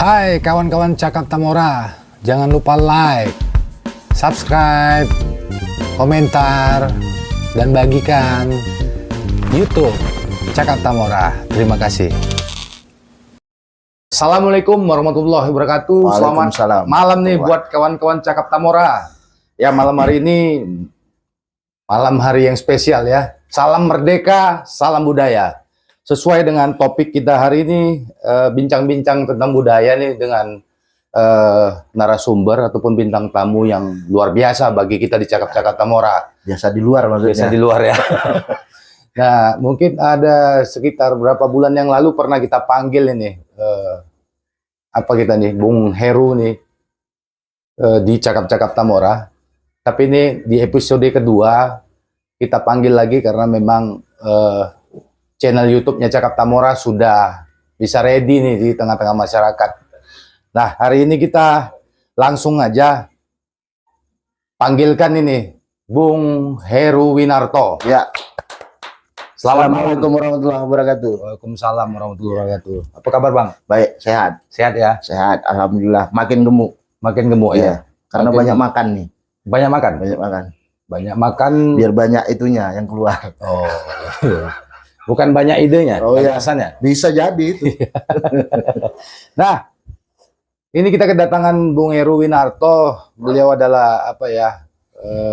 Hai kawan-kawan Cakap Tamora, jangan lupa like, subscribe, komentar, dan bagikan YouTube Cakap Tamora. Terima kasih. Assalamualaikum warahmatullahi wabarakatuh. Selamat malam nih buat kawan-kawan Cakap Tamora. Ya, malam hari ini malam hari yang spesial ya. Salam merdeka, salam budaya. Sesuai dengan topik kita hari ini, bincang-bincang tentang budaya nih dengan narasumber ataupun bintang tamu yang luar biasa bagi kita di Cakap-Cakap Tamora. Biasa di luar maksudnya. Biasa di luar ya. Nah, mungkin ada sekitar berapa bulan yang lalu pernah kita panggil ini, apa kita nih, Bung Heru nih, di Cakap-Cakap Tamora. Tapi ini di episode kedua, kita panggil lagi karena memang channel YouTube-nya Cakap Tamora sudah bisa ready nih di tengah-tengah masyarakat. Nah, hari ini kita langsung aja panggilkan ini Bung Heru Winarto. Ya. Assalamualaikum warahmatullahi wabarakatuh. Waalaikumsalam warahmatullahi wabarakatuh. Apa kabar, Bang? Baik, sehat. Sehat ya? Sehat, alhamdulillah. Makin gemuk. Makin gemuk ya? Karena banyak makan nih. Banyak makan? Banyak makan. Banyak makan. Biar banyak itunya yang keluar. Oh. Bukan banyak idenya, kesannya. Bisa jadi itu. Nah, ini kita kedatangan Bung Heru Winarto. Beliau adalah apa ya,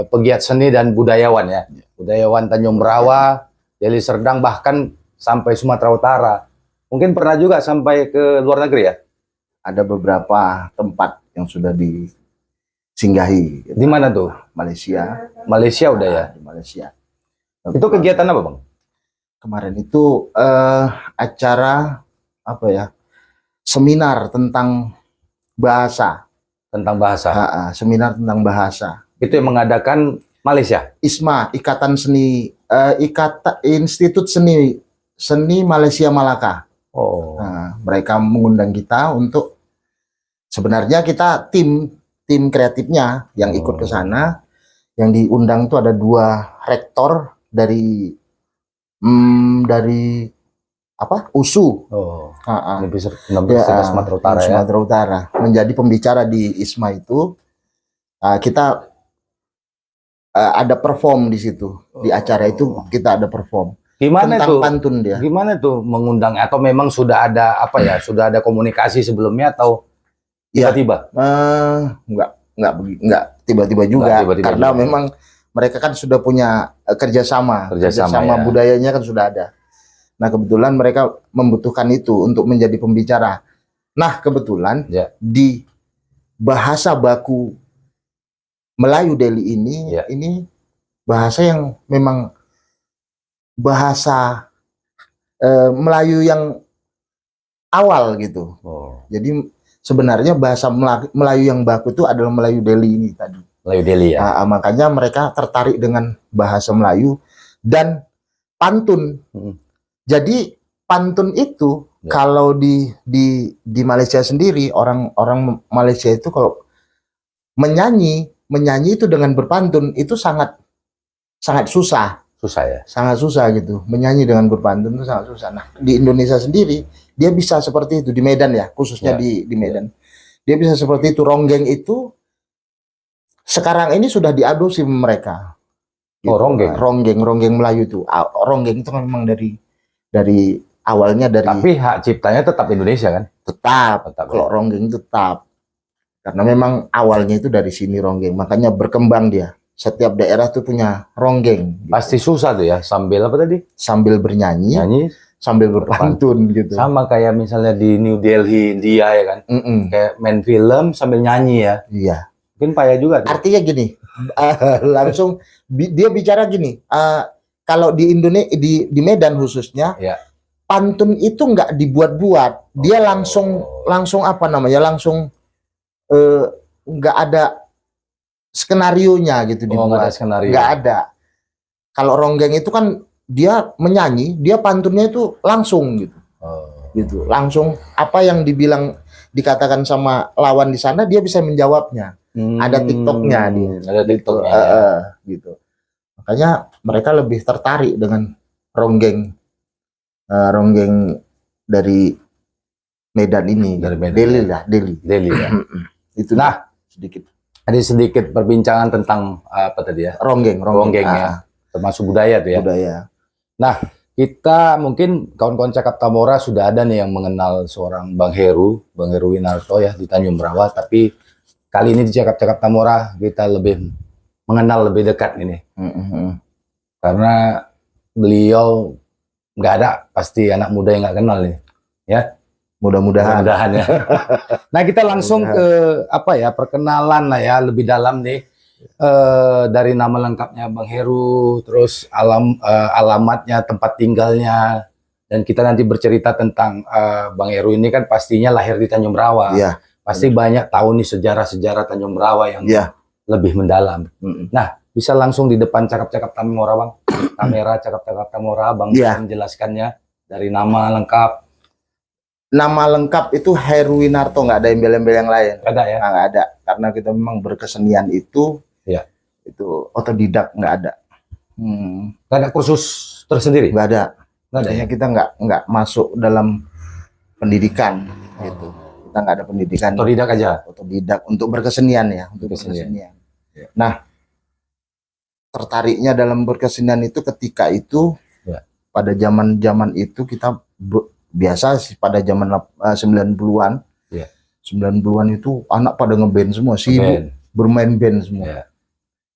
pegiat seni dan budayawan ya. Budayawan Tanjung Brawa, Deli Serdang, bahkan sampai Sumatera Utara. Mungkin pernah juga sampai ke luar negeri ya? Ada beberapa tempat yang sudah disinggahi. Di mana tuh? Malaysia. Malaysia udah ya? Di Malaysia. Itu kegiatan apa, Bang? Kemarin itu acara apa ya, seminar tentang bahasa. Tentang bahasa? Seminar tentang bahasa. Itu yang mengadakan Malaysia? ISMA, Ikatan Seni, Institut Seni Malaysia Malaka. Oh. Nah, mereka mengundang kita untuk, sebenarnya kita tim kreatifnya yang ikut ke sana. Yang diundang itu ada 2 rektor dari apa? USU. Oh. Universitas Sumatera Utara ya. Sumatera Utara menjadi pembicara di ISMA itu. Kita ada perform di situ. Di acara itu kita ada perform. Gimana tentang tuh? Pantun dia. Gimana tuh mengundang, atau memang sudah ada apa ya? Sudah ada komunikasi sebelumnya atau tiba-tiba? Enggak tiba-tiba juga. Karena memang mereka kan sudah punya kerjasama ya. Budayanya kan sudah ada. Nah, kebetulan mereka membutuhkan itu untuk menjadi pembicara. Nah, kebetulan di bahasa baku Melayu Deli ini, ini bahasa yang memang bahasa Melayu yang awal gitu. Jadi sebenarnya bahasa Melayu yang baku itu adalah Melayu Deli ini tadi. Melayu Deli ya. Makanya mereka tertarik dengan bahasa Melayu dan pantun. Jadi pantun itu kalau di Malaysia sendiri, orang Malaysia itu kalau menyanyi itu dengan berpantun itu sangat susah. Susah ya? Sangat susah gitu. Menyanyi dengan berpantun itu sangat susah. Nah, di Indonesia sendiri dia bisa seperti itu, di Medan ya, khususnya di Medan. Dia bisa seperti itu. Ronggeng itu sekarang ini sudah diadopsi mereka. Gitu. Ronggeng Melayu itu. Ronggeng itu kan memang dari awalnya dari. Tapi hak ciptanya tetap Indonesia kan? Tetap. Kalau ronggeng itu tetap. Karena memang awalnya itu dari sini ronggeng. Makanya berkembang dia. Setiap daerah tuh punya ronggeng. Gitu. Pasti susah tuh ya. Sambil apa tadi? Sambil bernyanyi. Sambil berpantun gitu. Sama kayak misalnya di New Delhi, India ya kan? Kayak main film sambil nyanyi ya? Iya. Mungkin payah juga tuh. Artinya gini, langsung dia bicara gini, kalau di Indonesia, di Medan khususnya, pantun itu nggak dibuat-buat, dia langsung apa namanya, langsung nggak ada skenarionya gitu dibuat, nggak ada. Kalau ronggeng itu kan dia menyanyi, dia pantunnya itu langsung gitu, gitu, langsung apa yang dikatakan sama lawan di sana dia bisa menjawabnya. Ada TikToknya dia. Ada TikToknya. Gitu. Makanya mereka lebih tertarik dengan ronggeng dari Medan ini. Dari Medan. Delhi lah, Delhi. Delhi ya. Itu Nah, sedikit. ada sedikit perbincangan tentang apa tadi ya? Ronggeng Ya. Termasuk budaya tuh ya. Budaya. Nah, kita mungkin kawan-kawan Cakap Tamora sudah ada nih yang mengenal seorang Bang Heru Winarto ya di Tanjung Brawa, tapi kali ini di Cakap Tamora kita lebih mengenal lebih dekat ini. Karena beliau nggak ada, pasti anak muda yang nggak kenal nih. Ya. Mudah-mudahan ya. Nah, kita langsung ke apa ya, perkenalan lah ya lebih dalam nih. Dari nama lengkapnya Bang Heru, terus alamatnya, tempat tinggalnya, dan kita nanti bercerita tentang Bang Heru ini kan pastinya lahir di Tanjung Brawa. Iya. Pasti banyak tahu nih sejarah-sejarah Tanjung Brawa yang lebih mendalam. Nah, bisa langsung di depan Cakap Tamora, Bang. Kamera Cakap Tamora, Bang bisa menjelaskannya dari nama lengkap. Nama lengkap itu Heru Winarto, nggak ada embel-embel yang lain. Nggak ada ya? Nggak ada, karena kita memang berkesenian itu otodidak, nggak ada. Nggak ada kursus tersendiri? Nggak ada. Artinya kita nggak masuk dalam pendidikan gitu. Kita nggak ada pendidikan. Otodidak aja. Otodidak untuk berkesenian ya, untuk berkesenian. Ya. Nah, tertariknya dalam berkesenian itu ketika itu pada zaman itu kita biasa sih pada zaman 90-an. 90-an itu anak pada ngeband semua, sibuk bermain band semua.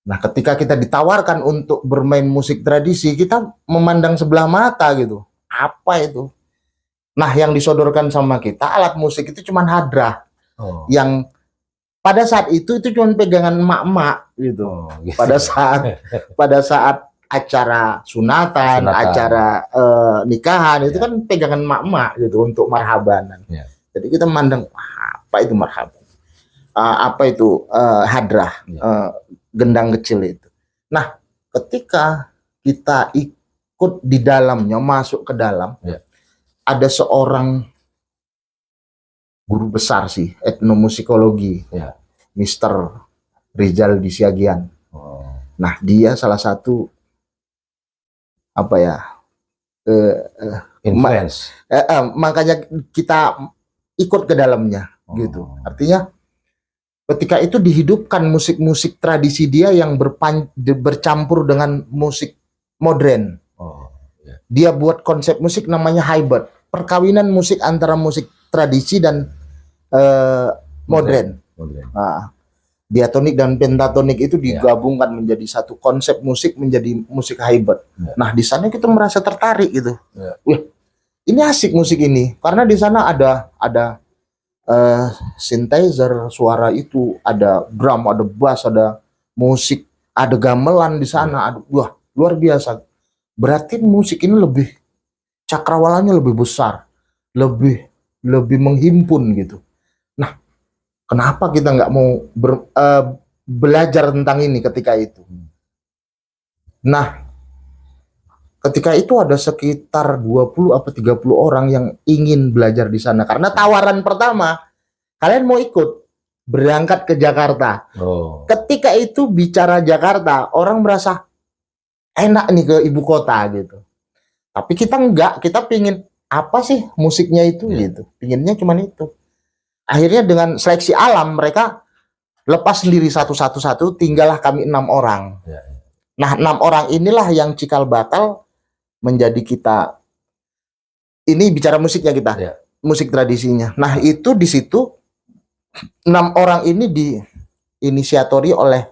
Nah, ketika kita ditawarkan untuk bermain musik tradisi, kita memandang sebelah mata gitu. Apa itu? Nah, yang disodorkan sama kita alat musik itu cuman hadrah. Yang pada saat itu cuman pegangan emak-emak gitu. Pada saat acara sunatan, acara nikahan itu kan pegangan emak-emak gitu untuk marhabanan. Jadi kita memandang apa itu marhaban, apa itu hadrah, gendang kecil itu. Nah, ketika kita ikut di dalamnya, masuk ke dalam, ada seorang guru besar sih etnomusikologi, Mr. Rizal Disiagian. Nah, dia salah satu apa ya, influence. Makanya kita ikut ke dalamnya gitu. Artinya ketika itu dihidupkan musik-musik tradisi dia yang bercampur dengan musik modern. Dia buat konsep musik namanya hybrid, perkawinan musik antara musik tradisi dan modern. Nah, diatonik dan pentatonik itu digabungkan menjadi satu konsep musik, menjadi musik hybrid. Nah, di sana kita merasa tertarik gitu. Wah, ini asik musik ini karena di sana ada synthesizer, suara itu, ada drum, ada bass, ada musik, ada gamelan di sana. Wah, luar biasa. Berarti musik ini lebih cakrawalanya lebih besar, lebih menghimpun gitu. Nah, kenapa kita nggak mau belajar tentang ini ketika itu? Nah, ketika itu ada sekitar 20 atau 30 orang yang ingin belajar di sana. Karena tawaran pertama, kalian mau ikut berangkat ke Jakarta. Ketika itu bicara Jakarta, orang merasa enak nih ke ibu kota gitu. Tapi kita enggak, kita pingin apa sih musiknya itu gitu. Pinginnya cuman itu. Akhirnya dengan seleksi alam mereka lepas sendiri satu-satu, tinggallah kami 6 orang. Nah, 6 orang inilah yang cikal bakal menjadi kita. Ini bicara musiknya kita, musik tradisinya. Nah, itu di situ 6 orang ini diinisiatori oleh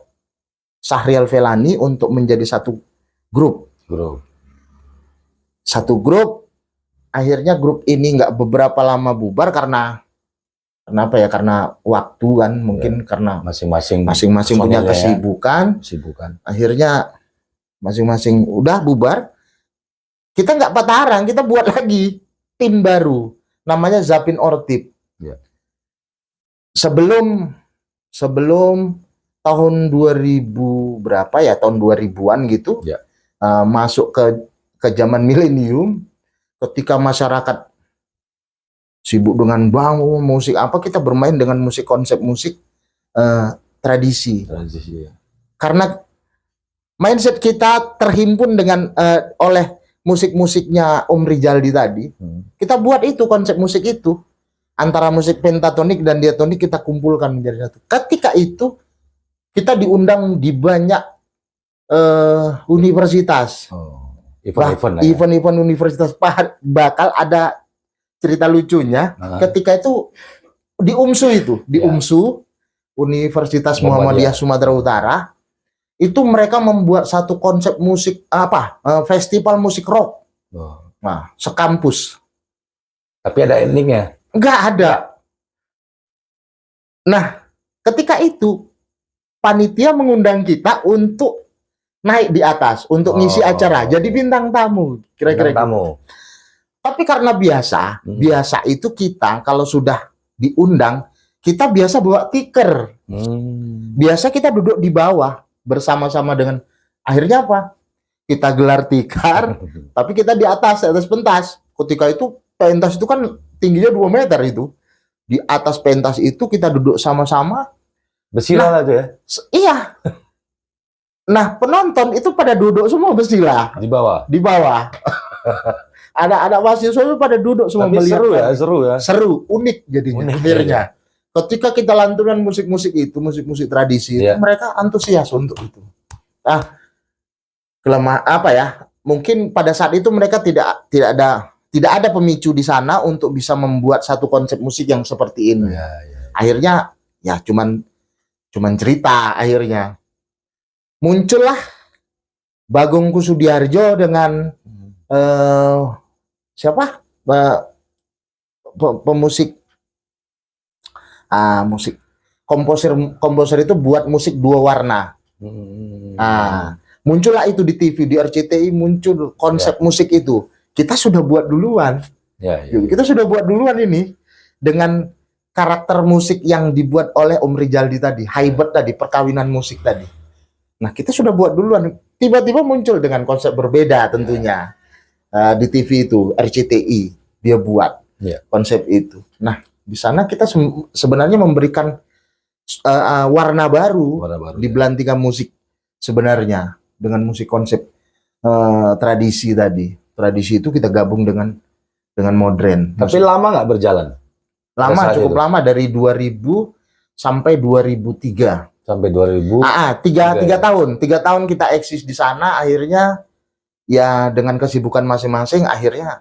Sahrial Velani untuk menjadi satu grup. Satu grup. Akhirnya grup ini nggak beberapa lama bubar karena apa ya? Karena waktu kan, mungkin karena masing-masing punya kesibukan. Akhirnya masing-masing udah bubar. Kita nggak patah arang, kita buat lagi tim baru, namanya Zapin Ortib. Sebelum tahun 2000 berapa ya, tahun 2000-an gitu, masuk ke zaman milenium, ketika masyarakat sibuk dengan bangun musik apa, kita bermain dengan musik, konsep musik tradisi. Karena mindset kita terhimpun dengan oleh musik-musiknya Om Rizaldi tadi, kita buat itu konsep musik itu. antara musik pentatonik dan diatonik kita kumpulkan menjadi satu. Ketika itu kita diundang di banyak universitas. Event-event universitas, bakal ada cerita lucunya. Ketika itu di UMSU, Universitas Muhammadiyah Sumatera Utara, itu mereka membuat satu konsep musik festival musik rock. Nah, sekampus. Tapi ada endingnya? Nggak ada. Nah, ketika itu panitia mengundang kita untuk naik di atas, untuk ngisi acara, jadi bintang tamu, kira-kira gitu. Tapi karena biasa itu kita kalau sudah diundang, kita biasa bawa tikar. Biasa kita duduk di bawah bersama-sama dengan, akhirnya apa? Kita gelar tikar, tapi kita di atas pentas. Ketika itu pentas itu kan tingginya 2 meter itu. Di atas pentas itu kita duduk sama-sama. Bersila lah tuh ya? Iya. Nah, penonton itu pada duduk semua bersila. Di bawah? Di bawah. Ada mahasiswa itu pada duduk semua. Tapi seru ya? Seru, unik jadinya. Akhirnya. Ketika kita lantunan musik-musik itu, musik-musik tradisi, itu mereka antusias untuk itu. Nah, mungkin pada saat itu mereka tidak ada pemicu di sana untuk bisa membuat satu konsep musik yang seperti ini. Akhirnya ya cuman cerita. Akhirnya muncullah Bagong Kusudiarjo dengan siapa pemusik musik komposer itu buat musik 2 warna. Muncullah itu di TV, di RCTI muncul konsep musik itu. Kita sudah buat duluan. Kita sudah buat duluan ini dengan karakter musik yang dibuat oleh Om Rijaldi tadi, Hybrid tadi, perkawinan musik tadi. Nah, kita sudah buat duluan. Tiba-tiba muncul dengan konsep berbeda tentunya. Di TV itu, RCTI, dia buat konsep itu. Nah, di sana kita sebenarnya memberikan warna baru di belantika musik sebenarnya. Dengan musik konsep tradisi tadi. Tradisi itu kita gabung dengan modern. Tapi lama nggak berjalan? Lama, cukup lama. Dari 2000 sampai 2003. Sampai 2000? Tiga tahun. 3 tahun kita eksis di sana. Akhirnya ya dengan kesibukan masing-masing akhirnya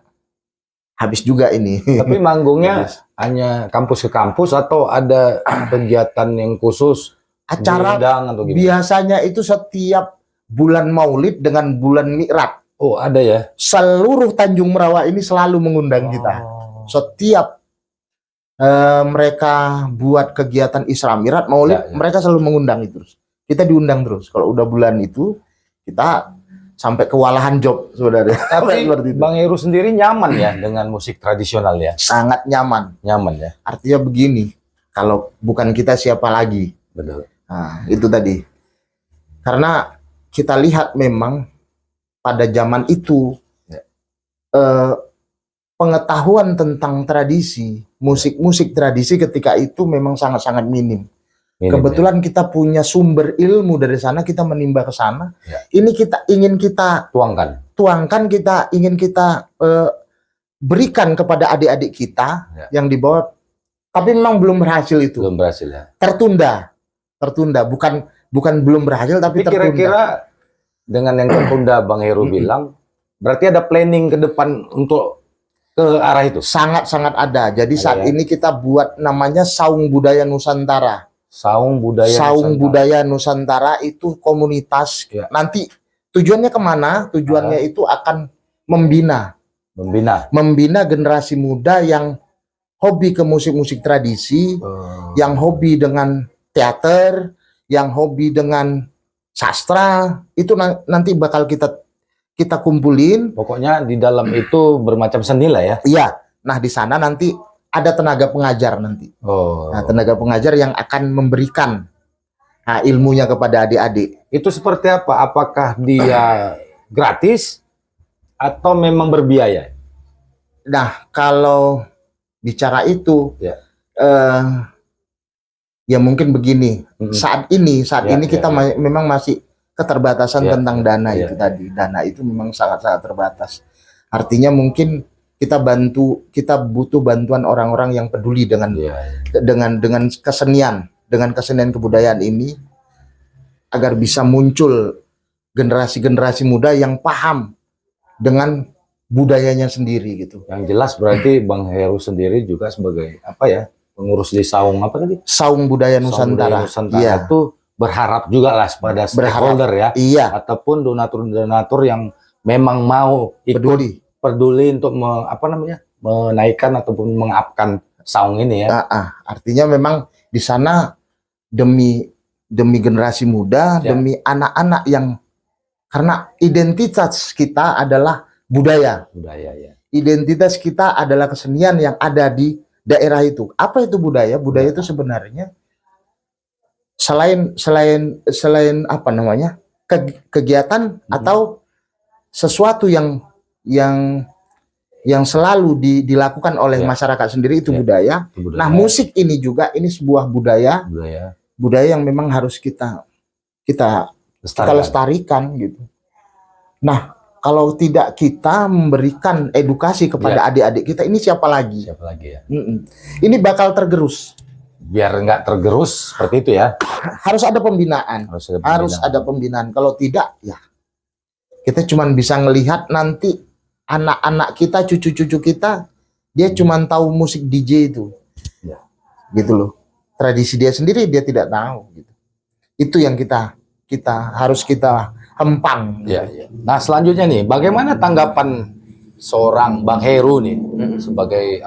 habis juga ini. Tapi manggungnya hanya kampus ke kampus atau ada kegiatan yang khusus? Acara atau biasanya itu setiap bulan Maulid dengan bulan Mi'raj. Oh, ada ya? Seluruh Tanjung Merawa ini selalu mengundang kita. Setiap mereka buat kegiatan Isra Mi'raj, Maulid, mereka selalu mengundang itu. Kita diundang terus. Kalau udah bulan itu, kita sampai kewalahan job, saudara. Tapi Bang Heru sendiri nyaman ya dengan musik tradisional ya? Sangat nyaman. Nyaman ya? Artinya begini, kalau bukan kita siapa lagi? Betul. Nah, itu tadi. Karena kita lihat memang pada zaman itu pengetahuan tentang tradisi, musik-musik tradisi ketika itu memang sangat-sangat minim. Kebetulan kita punya sumber ilmu dari sana, kita menimba ke sana. Ini ingin kita tuangkan, kita ingin kita berikan kepada adik-adik kita yang di bawah. Tapi memang belum berhasil itu. Belum berhasil ya. Tertunda. Bukan belum berhasil, tapi tertunda. Kira-kira dengan yang tertunda Bang Heru bilang, berarti ada planning ke depan untuk ke arah itu? Sangat-sangat ada. Jadi saat ini kita buat namanya Saung Budaya Nusantara. Saung Budaya Nusantara itu komunitas. Nanti tujuannya kemana? Tujuannya itu akan membina generasi muda yang hobi ke musik-musik tradisi, yang hobi dengan teater, yang hobi dengan sastra. Itu nanti bakal kita kumpulin. Pokoknya di dalam itu bermacam seni lah ya. Iya. Nah, di sana nanti ada tenaga pengajar nanti. Nah, tenaga pengajar yang akan memberikan ilmunya kepada adik-adik. Itu seperti apa? Apakah dia gratis atau memang berbiaya? Nah, kalau bicara itu, ya mungkin begini. Saat ini kita memang masih keterbatasan tentang dana itu tadi. Dana itu memang sangat-sangat terbatas. Artinya mungkin kita butuh bantuan orang-orang yang peduli dengan kesenian, dengan kesenian kebudayaan ini, agar bisa muncul generasi-generasi muda yang paham dengan budayanya sendiri gitu. Yang jelas berarti Bang Heru sendiri juga sebagai apa ya, pengurus di Saung apa tadi? Saung Budaya Saung Nusantara. Budaya Nusantara Iya. itu berharap juga lah pada stakeholder ya, iya, ataupun donatur-donatur yang memang mau ikut peduli untuk menaikkan ataupun mengupkan Saung ini ya. Artinya memang di sana demi generasi muda, demi anak-anak yang, karena identitas kita adalah budaya ya. Identitas kita adalah kesenian yang ada di daerah itu. Apa itu budaya? Budaya itu sebenarnya selain apa namanya, kegiatan atau sesuatu yang selalu dilakukan oleh masyarakat sendiri, itu budaya. Nah, musik ini juga, ini sebuah budaya yang memang harus kita lestarikan gitu. Nah, kalau tidak kita memberikan edukasi kepada adik-adik kita, ini siapa lagi ya? Ini bakal tergerus. Biar nggak tergerus seperti itu ya. Harus ada pembinaan. Harus ada pembinaan. Kalau tidak, ya kita cuma bisa ngelihat nanti anak-anak kita, cucu-cucu kita, dia cuma tahu musik DJ itu. Gitu loh. Tradisi dia sendiri dia tidak tahu gitu. Itu yang kita harus kita hempang. Nah, selanjutnya nih, bagaimana tanggapan seorang Bang Heru nih sebagai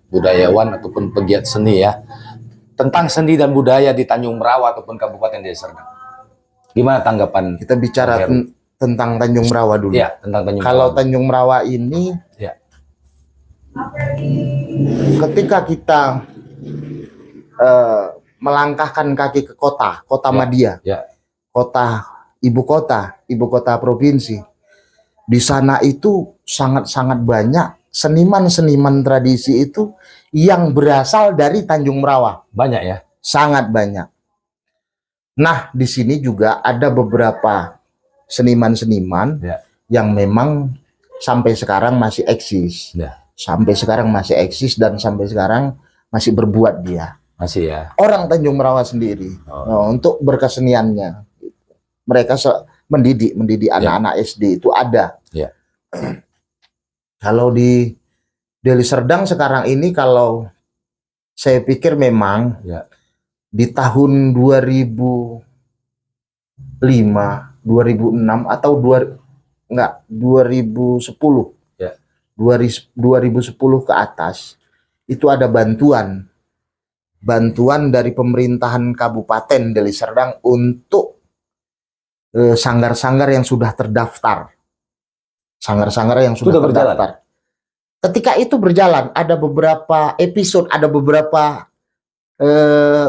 budayawan ataupun pegiat seni ya, tentang seni dan budaya di Tanjung Merawa ataupun Kabupaten Deli Serdang? Gimana tanggapan kita bicara tentang Tanjung Merawa dulu? Ya, tentang Tanjung Kalau Merawa. Tanjung Merawa ini, ketika kita melangkahkan kaki ke kota Madia, ibu kota provinsi, di sana itu sangat-sangat banyak seniman-seniman tradisi itu yang berasal dari Tanjung Merawa. Banyak ya? Sangat banyak. Nah, di sini juga ada beberapa seniman-seniman yang memang sampai sekarang masih eksis. Sampai sekarang masih eksis dan sampai sekarang masih berbuat dia. Masih ya? Orang Tanjung Merawa sendiri untuk berkeseniannya. Mereka mendidik anak-anak SD itu ada. Kalau di Deli Serdang sekarang ini, kalau saya pikir memang di tahun 2005, 2006 atau 2010, 2010 ke atas, itu ada bantuan dari pemerintahan Kabupaten Deli Serdang untuk sanggar-sanggar yang sudah terdaftar. Sanggar-sanggar yang sudah terdaftar. Ketika itu berjalan, ada beberapa episode, ada beberapa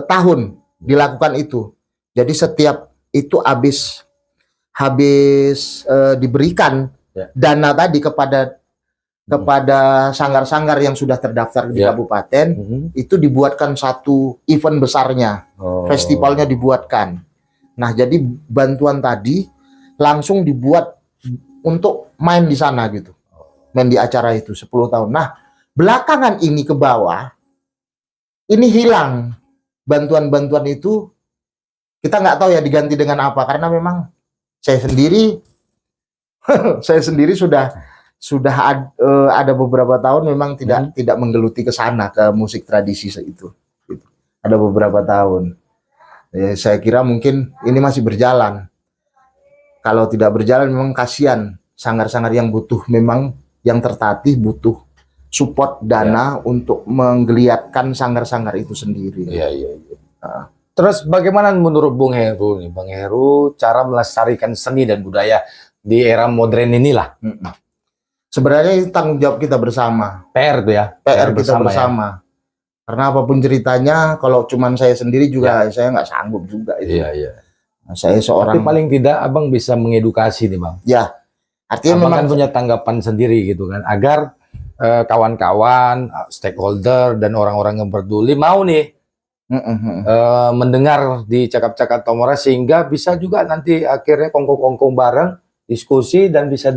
tahun dilakukan itu. Jadi setiap itu habis diberikan dana tadi kepada sanggar-sanggar yang sudah terdaftar di kabupaten, itu dibuatkan satu event besarnya, festivalnya dibuatkan. Nah, jadi bantuan tadi langsung dibuat untuk main di sana gitu. Main di acara itu 10 tahun. Nah, belakangan ini ke bawah, ini hilang. Bantuan-bantuan itu kita nggak tahu ya diganti dengan apa, karena memang saya sendiri sudah ada beberapa tahun memang tidak menggeluti ke sana, ke musik tradisi itu. Gitu. Ada beberapa tahun. Saya kira mungkin ini masih berjalan. Kalau tidak berjalan memang kasihan sanggar-sanggar yang butuh, memang yang tertatih butuh support dana untuk menggeliatkan sanggar-sanggar itu sendiri. Terus bagaimana menurut Bung Heru nih, Bang Heru, cara melestarikan seni dan budaya di era modern inilah? Sebenarnya itu tanggung jawab kita bersama. PR tuh ya? PR kita bersama. Ya? Karena apapun ceritanya, kalau cuman saya sendiri juga saya nggak sanggup juga itu. Nah, saya seorang. Tapi paling tidak Abang bisa mengedukasi nih Bang. Artinya Abang memang kan punya tanggapan sendiri gitu kan, agar kawan-kawan, stakeholder dan orang-orang yang peduli mau nih mendengar di Cakap-Cakap Tomora, sehingga bisa juga nanti akhirnya kongko-kongko bareng diskusi dan bisa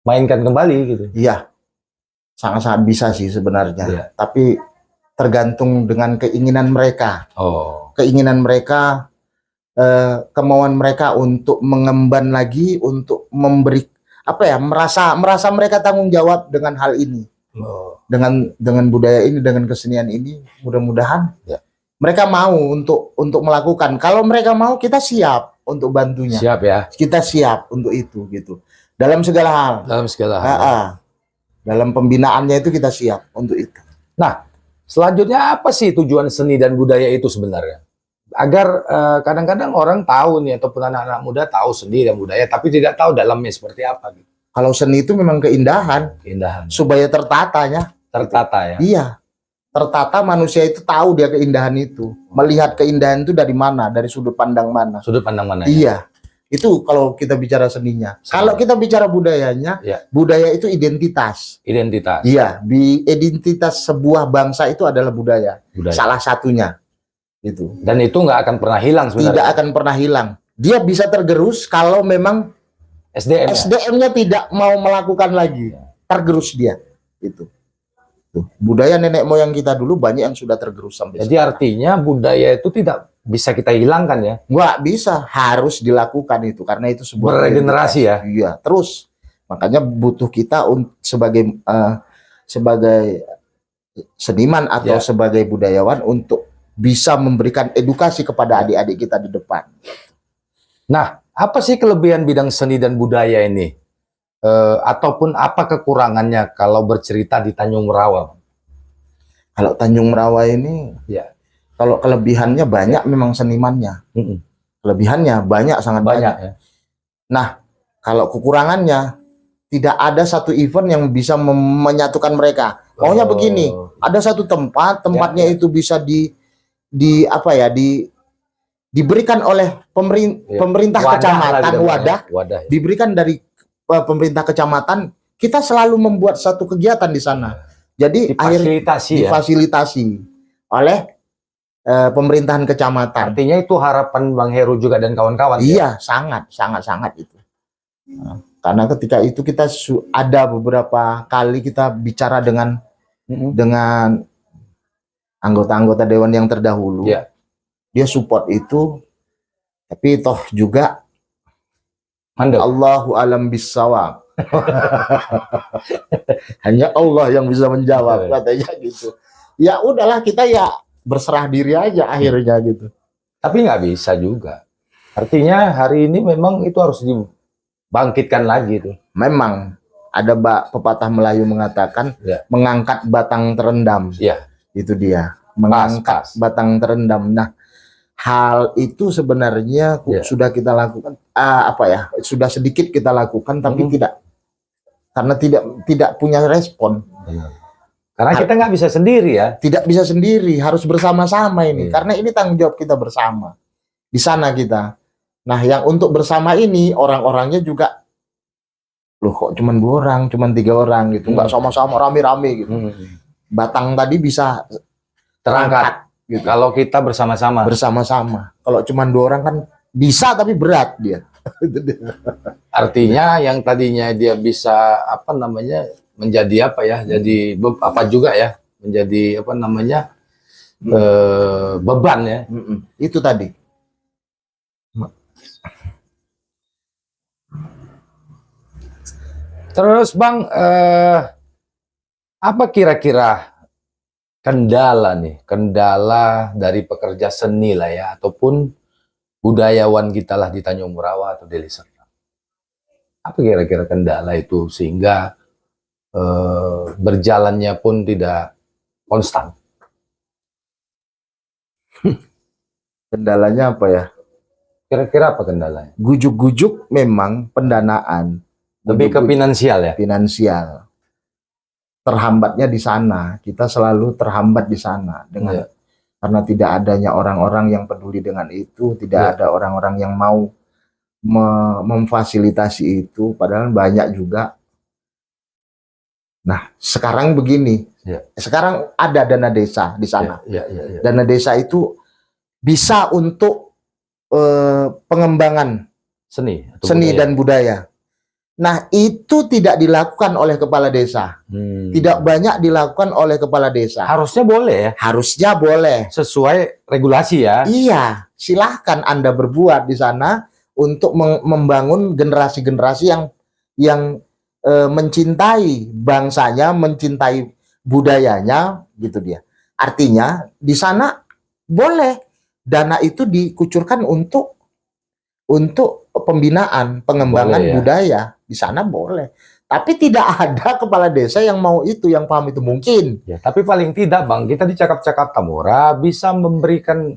mainkan kembali gitu. Iya, sangat-sangat bisa sih sebenarnya. Iya. Tapi tergantung dengan keinginan mereka. Oh, Keinginan mereka, kemauan mereka untuk mengemban lagi, untuk memberi apa ya, merasa mereka tanggung jawab dengan hal ini, dengan budaya ini, dengan kesenian ini. Mudah-mudahan ya. mereka mau untuk melakukan. Kalau mereka mau, kita siap untuk bantunya. Siap ya. Kita siap untuk itu gitu. Dalam segala hal. Dalam segala hal. Dalam pembinaannya itu kita siap untuk itu. Nah, selanjutnya apa sih tujuan seni dan budaya itu sebenarnya? Agar kadang-kadang orang tahu nih, ataupun anak-anak muda tahu seni dan budaya, tapi tidak tahu dalamnya seperti apa. Gitu. Kalau seni itu memang keindahan. Keindahan. Supaya tertatanya. Tertata ya. Iya. Tertata, manusia itu tahu dia keindahan itu. Melihat keindahan itu dari mana? Dari sudut pandang mana? Sudut pandang mana? Iya. Itu kalau kita bicara seninya. Kalau kita bicara budayanya, ya. Budaya itu identitas. Identitas. Iya. Identitas sebuah bangsa itu adalah budaya. Salah satunya. Itu. Dan itu nggak akan pernah hilang sebenarnya. Tidak akan pernah hilang. Dia bisa tergerus kalau memang SDM-nya tidak mau melakukan lagi. Tergerus dia. Itu. Tuh. Budaya nenek moyang kita dulu banyak yang sudah tergerus sampai Jadi sekarang. Artinya budaya itu tidak bisa kita hilangkan ya? Nggak bisa, harus dilakukan itu karena itu sebuah beregenerasi ya. Iya, terus makanya butuh kita sebagai seniman atau sebagai budayawan untuk bisa memberikan edukasi kepada adik-adik kita di depan. Nah, apa sih kelebihan bidang seni dan budaya ini? Ataupun apa kekurangannya kalau bercerita di Tanjung Merawa? Kalau Tanjung Merawa ini, ya, kalau kelebihannya banyak memang senimannya. Kelebihannya banyak, sangat banyak. Ya. Nah, kalau kekurangannya, tidak ada satu event yang bisa menyatukan mereka. Maunya begini, ada satu tempatnya itu bisa diberikan oleh pemerintah kecamatan, wadah, diberikan dari pemerintah kecamatan. Kita selalu membuat satu kegiatan di sana. Jadi difasilitasi oleh pemerintahan kecamatan. Artinya itu harapan Bang Heru juga dan kawan-kawan. Iya, sangat itu. Nah, karena ketika itu kita ada beberapa kali kita bicara dengan anggota-anggota dewan yang terdahulu. Dia support itu, tapi toh juga Allahu alam bissawab. Hanya Allah yang bisa menjawab, katanya gitu. Ya udahlah, kita ya berserah diri aja akhirnya gitu. Tapi nggak bisa juga. Artinya hari ini memang itu harus dibangkitkan lagi tuh. Memang ada pepatah Melayu mengatakan mengangkat batang terendam. Itu dia, mengangkat batang terendam. Nah, hal itu sebenarnya sudah kita lakukan, sudah sedikit kita lakukan, tapi tidak, karena tidak punya respon. Karena kita nggak bisa sendiri ya. Tidak bisa sendiri, harus bersama-sama ini. Karena ini tanggung jawab kita bersama. Di sana kita. Nah, yang untuk bersama ini, orang-orangnya juga, loh kok cuma 2 orang, cuma 3 orang gitu. Nggak sama-sama rame-rame gitu. Batang tadi bisa terangkat. Gitu. Kalau kita bersama-sama. Bersama-sama. Kalau cuma 2 orang kan bisa, tapi berat dia. Artinya yang tadinya dia bisa menjadi jadi apa juga ya, menjadi beban ya. Itu tadi. Terus Bang, apa kira-kira kendala dari pekerja seni lah ya, ataupun budayawan kita lah di Tanjung Merawa atau Deli Serdang? Apa kira-kira kendala itu sehingga berjalannya pun tidak konstan? Kendalanya apa ya? Kira-kira apa kendalanya? Gujuk-gujuk memang pendanaan. Lebih ke finansial ya? Finansial. Terhambatnya di sana. Kita selalu terhambat di sana karena tidak adanya orang-orang yang peduli dengan itu, tidak ada orang-orang yang mau memfasilitasi itu, padahal banyak juga. Nah, sekarang begini. Sekarang ada dana desa di sana. Dana desa itu bisa untuk pengembangan seni dan budaya. Nah, itu tidak dilakukan oleh kepala desa. Tidak banyak dilakukan oleh kepala desa. Harusnya boleh ya? Harusnya boleh. Sesuai regulasi ya? Iya, silahkan Anda berbuat di sana untuk membangun generasi-generasi yang mencintai bangsanya, mencintai budayanya, gitu dia. Artinya, di sana boleh dana itu dikucurkan untuk pembinaan, pengembangan Boleh ya? budaya. Di sana boleh. Tapi tidak ada kepala desa yang mau itu, yang paham itu. Mungkin. Ya, tapi paling tidak Bang, kita di Cakap-Cakap Tamora bisa memberikan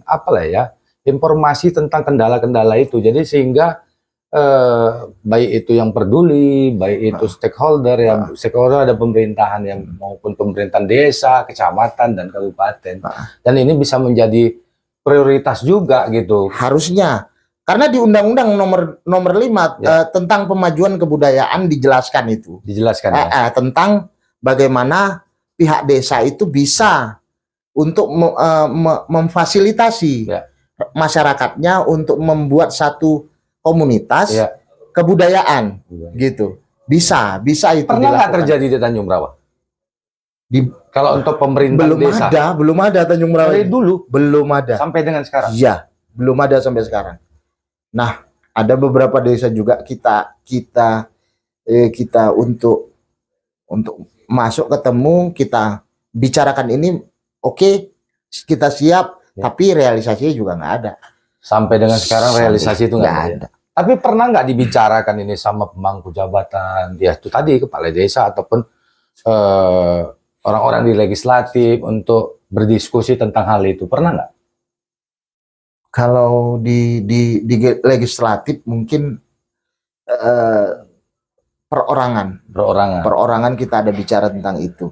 informasi tentang kendala-kendala itu. Jadi sehingga baik itu yang peduli, baik itu stakeholder, stakeholder ada pemerintahan yang maupun pemerintahan desa, kecamatan dan kabupaten. Dan ini bisa menjadi prioritas juga gitu. Harusnya. Karena di Undang-Undang nomor 5 tentang pemajuan kebudayaan dijelaskan itu. Dijelaskan ya. Tentang bagaimana pihak desa itu bisa untuk memfasilitasi masyarakatnya untuk membuat satu komunitas kebudayaan gitu. Bisa itu. Pernah nggak terjadi di Tanjung Rawa? Kalau untuk pemerintah desa belum ada Tanjung Rawa. Dari dulu belum ada sampai dengan sekarang. Iya, belum ada sampai sekarang. Nah, ada beberapa desa juga kita untuk masuk ketemu, kita bicarakan ini, oke, kita siap, tapi realisasinya juga nggak ada. Sampai dengan sekarang realisasi itu nggak ada. Tapi pernah nggak dibicarakan ini sama pemangku jabatan, ya itu tadi kepala desa ataupun orang-orang di legislatif untuk berdiskusi tentang hal itu, pernah nggak? Kalau di legislatif mungkin perorangan kita ada bicara tentang itu.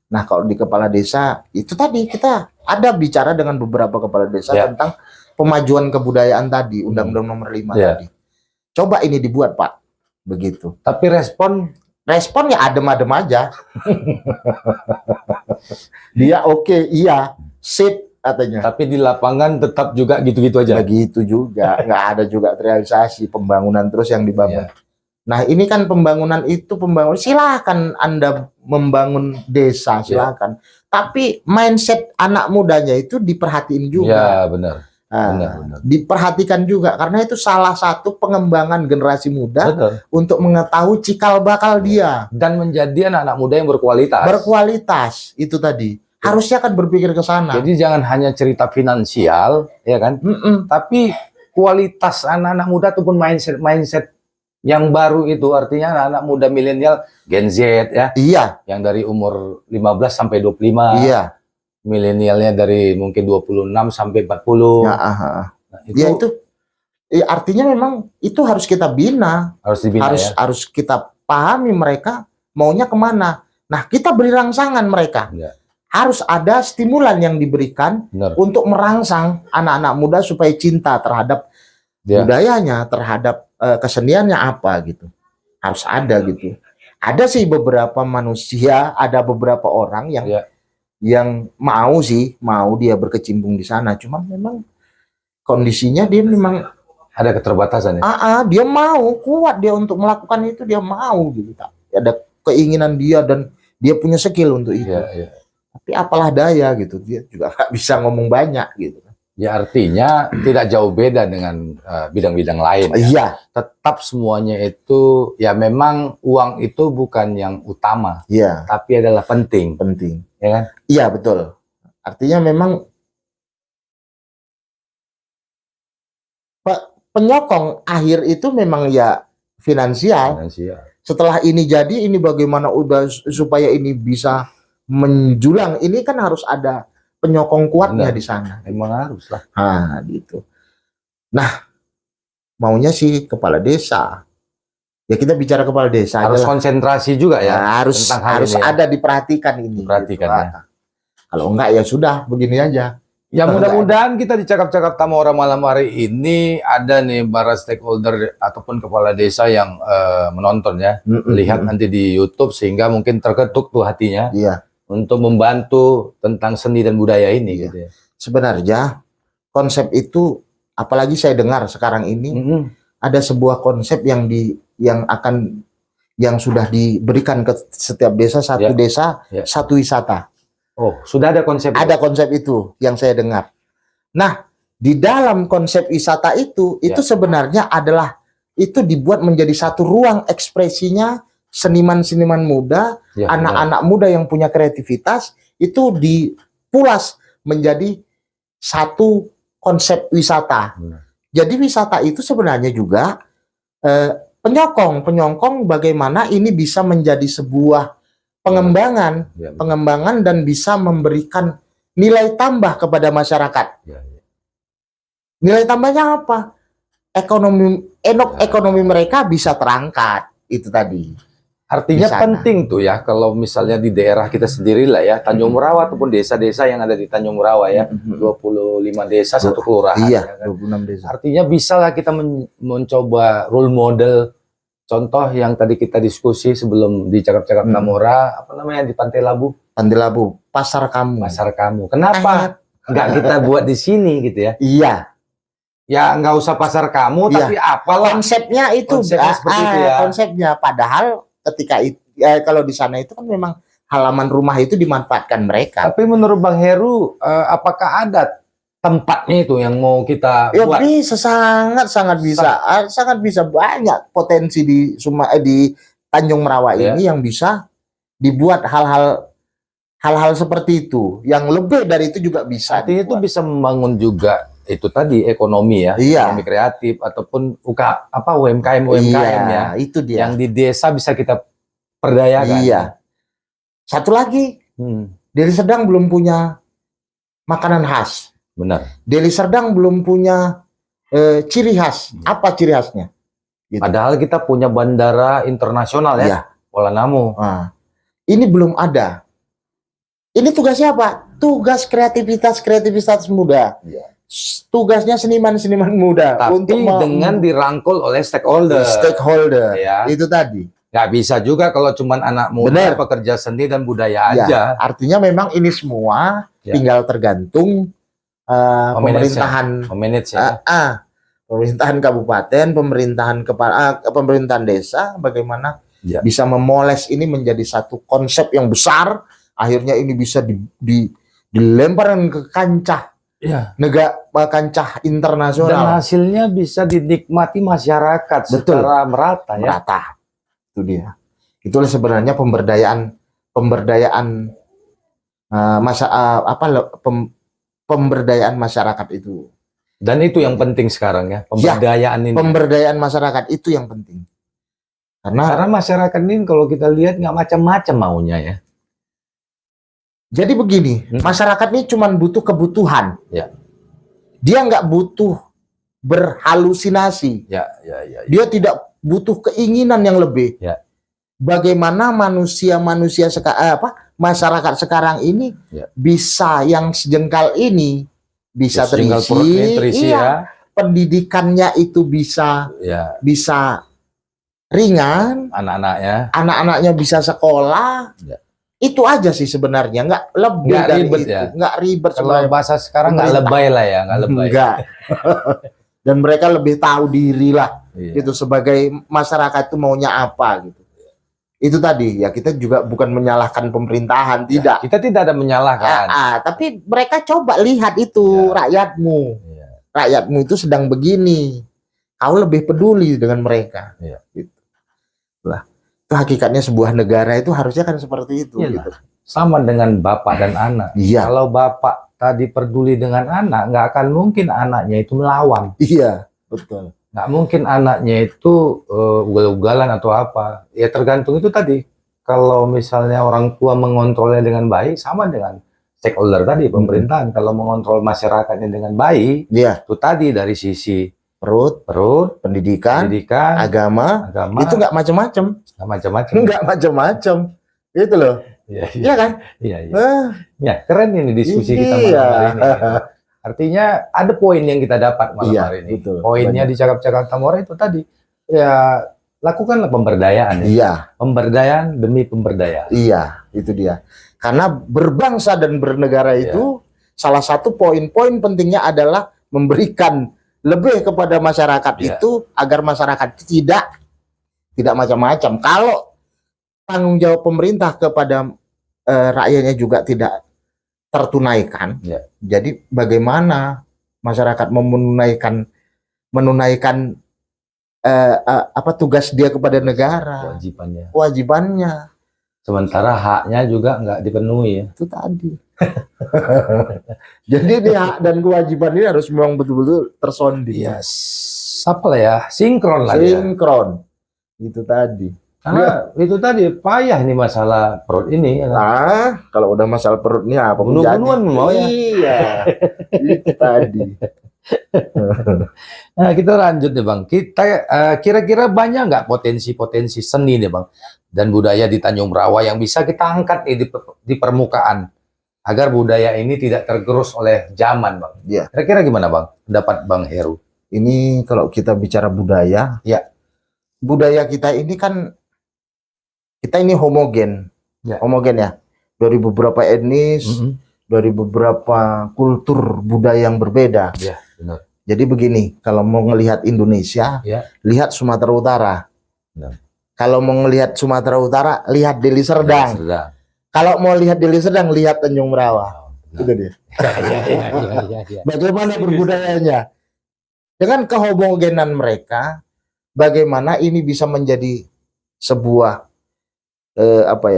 Nah, kalau di kepala desa itu tadi kita ada bicara dengan beberapa kepala desa tentang pemajuan kebudayaan tadi, Undang-Undang nomor 5 tadi. Coba ini dibuat, Pak. Begitu. Tapi responnya adem-adem aja. Dia oke, iya, sip katanya. Tapi di lapangan tetap juga gitu-gitu aja. Begitu juga, nggak ada juga realisasi pembangunan terus yang dibangun. Nah, ini kan pembangunan, silakan Anda membangun desa, silakan. Tapi mindset anak mudanya itu diperhatiin juga. Ya, benar. Benar. Diperhatikan juga, karena itu salah satu pengembangan generasi muda untuk mengetahui cikal bakal dia. Dan menjadi anak-anak muda yang berkualitas. Berkualitas, itu tadi. Harusnya kan berpikir ke sana. Jadi jangan hanya cerita finansial, ya kan? Tapi kualitas anak-anak muda ataupun mindset yang baru itu, artinya anak-anak muda milenial, Gen Z ya. Iya. Yang dari umur 15 sampai 25. Iya. Milenialnya dari mungkin 26 sampai 40. Nah, itu artinya memang itu harus kita bina. Harus dibina, harus kita pahami mereka maunya kemana. Nah, kita beri rangsangan mereka. Harus ada stimulan yang diberikan untuk merangsang anak-anak muda supaya cinta terhadap budayanya, terhadap keseniannya apa gitu. Harus ada gitu. Ada sih beberapa manusia, ada beberapa orang yang mau dia berkecimpung di sana. Cuma memang kondisinya dia memang ada keterbatasan ya. Dia mau, kuat dia untuk melakukan itu, dia mau gitu. Ada keinginan dia dan dia punya skill untuk itu. Tapi apalah daya gitu, dia juga nggak bisa ngomong banyak gitu. Ya artinya tidak jauh beda dengan bidang-bidang lain. Iya. Tetap semuanya itu ya memang uang itu bukan yang utama. Iya. Tapi adalah penting. Ya kan? Iya betul. Artinya memang penyokong akhir itu memang ya finansial. Setelah ini jadi, ini bagaimana udah supaya ini bisa menjulang, ini kan harus ada penyokong kuatnya di sana. Emang harus lah. Nah, gitu. Nah, maunya sih kepala desa. Ya kita bicara kepala desa. Harus konsentrasi juga ya. Harus ada diperhatikan ini. Diperhatikan gitu. ya. Kalau enggak ya sudah begini aja. Ya mudah-mudahan kita di Cakap-Cakap Tamora malam hari ini ada nih para stakeholder ataupun kepala desa yang menonton ya. Lihat nanti di YouTube sehingga mungkin terketuk tuh hatinya. Iya. Untuk membantu tentang seni dan budaya ini gitu ya. Sebenarnya konsep itu, apalagi saya dengar sekarang ini ada sebuah konsep yang akan yang sudah diberikan ke setiap desa, satu desa, satu wisata. Oh, sudah ada konsep itu? Ada konsep itu yang saya dengar. Nah, di dalam konsep wisata itu sebenarnya adalah itu dibuat menjadi satu ruang ekspresinya seniman-seniman muda, anak-anak muda yang punya kreativitas, itu dipulas menjadi satu konsep wisata. Jadi wisata itu sebenarnya juga penyokong bagaimana ini bisa menjadi sebuah pengembangan dan bisa memberikan nilai tambah kepada masyarakat. Nilai tambahnya apa? Ekonomi mereka bisa terangkat, itu tadi. Artinya penting tuh ya, kalau misalnya di daerah kita sendiri lah ya, Tanjung Murawa ataupun desa-desa yang ada di Tanjung Murawa ya, 25 desa, satu kelurahan. Iya, ya kan? 26 desa. Artinya bisa lah kita mencoba role model, contoh yang tadi kita diskusi sebelum di Cakap-Cakap Tamora, apa namanya di Pantai Labu? Pantai Labu, Pasar Kamu. Pasar Kamu. Kenapa nggak kita buat di sini gitu ya? Iya. Ya nggak usah Pasar Kamu, tapi apalah. Konsepnya itu. Konsepnya seperti itu ya. Konsepnya, padahal ketika kalau di sana itu kan memang halaman rumah itu dimanfaatkan mereka. Tapi menurut Bang Heru, apakah ada tempatnya itu yang mau kita buat? Bisa, sangat bisa banyak potensi di Tanjung Merawa ini yang bisa dibuat hal-hal seperti itu. Yang lebih dari itu juga bisa. Artinya itu bisa membangun juga itu tadi ekonomi ya, ekonomi kreatif ataupun UMKM ya, itu dia. Yang di desa bisa kita perdayakan. Iya. Satu lagi, Deli Serdang belum punya makanan khas. Benar. Deli Serdang belum punya ciri khas. Apa ciri khasnya? Gitu. Padahal kita punya bandara internasional ya, Kuala Namu. Nah, ini belum ada. Ini tugasnya apa? Tugas kreativitas muda. Tugasnya seniman muda. Tapi dengan dirangkul oleh stakeholder. Ya. Itu tadi. Nggak bisa juga kalau cuma anak muda, pekerja seni dan budaya aja. Artinya memang ini semua tinggal tergantung pemerintahan, pemerintahan kabupaten, pemerintahan desa, bagaimana bisa memoles ini menjadi satu konsep yang besar. Akhirnya ini bisa dilemparkan ke kancah. Kancah internasional. Dan hasilnya bisa dinikmati masyarakat secara merata ya. Itu dia. Itulah sebenarnya pemberdayaan pemberdayaan masyarakat itu. Dan itu yang penting sekarang ya, pemberdayaan ini. Pemberdayaan masyarakat itu yang penting. Karena masyarakat ini kalau kita lihat nggak macam-macam maunya ya. Jadi begini, masyarakat ini cuma butuh kebutuhan. Dia nggak butuh berhalusinasi. Dia tidak butuh keinginan yang lebih. Bagaimana masyarakat sekarang ini bisa yang sejengkal ini bisa terisi, pendidikannya itu bisa ringan, anak-anaknya bisa sekolah. Itu aja sih sebenarnya, nggak lebih dari ribet itu, ya? Nggak ribet. Kalau bahasa sekarang nggak lebay lah ya, nggak lebay. Enggak. Dan mereka lebih tahu diri lah, gitu, sebagai masyarakat itu maunya apa gitu. Itu tadi ya, kita juga bukan menyalahkan pemerintahan, tidak. Kita tidak ada menyalahkan. Tapi mereka coba lihat itu rakyatmu, rakyatmu itu sedang begini, kau lebih peduli dengan mereka. Gitu. Lah. Itu hakikatnya sebuah negara itu harusnya kan seperti itu. Gitu. Sama dengan bapak dan anak. Kalau bapak tadi peduli dengan anak, nggak akan mungkin anaknya itu melawan. Iya, betul. Nggak mungkin anaknya itu ugal-ugalan atau apa. Ya tergantung itu tadi. Kalau misalnya orang tua mengontrolnya dengan baik, sama dengan stakeholder tadi, pemerintahan. Kalau mengontrol masyarakatnya dengan baik, itu tadi dari sisi perut, pendidikan, agama, itu nggak macam-macam. Nggak macam-macam. Itu loh. Iya kan? Ya, keren ini diskusi kita malam hari ini. Artinya ada poin yang kita dapat malam hari ini. Poinnya di Cakap-Cakap Tamora itu tadi. Ya, lakukanlah pemberdayaan. Pemberdayaan demi pemberdayaan. Iya, itu dia. Karena berbangsa dan bernegara itu salah satu poin-poin pentingnya adalah memberikan lebih kepada masyarakat itu agar masyarakat tidak macam-macam. Kalau tanggung jawab pemerintah kepada rakyatnya juga tidak tertunaikan. Ya. Jadi bagaimana masyarakat menunaikan apa tugas dia kepada negara, kewajibannya. Sementara haknya juga nggak dipenuhi ya. Itu tadi. Jadi ini hak dan kewajiban ini harus memang betul-betul tersonding. Yes. Apa lah ya? Sinkron lah ya. Sinkron. Itu tadi. Karena itu tadi payah nih masalah perut ini. Ya kan? Kalau udah masalah perut ini apa pun jadi. Bunuh-bunuhan mau ya. Iya. Itu tadi. Nah, kita lanjut nih Bang. Kita kira-kira banyak nggak potensi-potensi seni nih Bang dan budaya di Tanjung Rawa yang bisa kita angkat nih di permukaan agar budaya ini tidak tergerus oleh zaman Bang. Iya. Kira-kira gimana Bang? Pendapat Bang Heru? Ini kalau kita bicara budaya, ya. Budaya kita ini kan homogen. Ya. Homogen ya. Dari beberapa etnis, dari beberapa kultur budaya yang berbeda. Ya, benar. Jadi begini, kalau mau ngelihat Indonesia, lihat Sumatera Utara. Benar. Kalau mau ngelihat Sumatera Utara, lihat Deli Serdang. Kalau mau lihat Deli Serdang, lihat Tanjung Rawa. Itu dia. Ya. Bagaimana berbudayanya? Dengan kehomogenan mereka, bagaimana ini bisa menjadi sebuah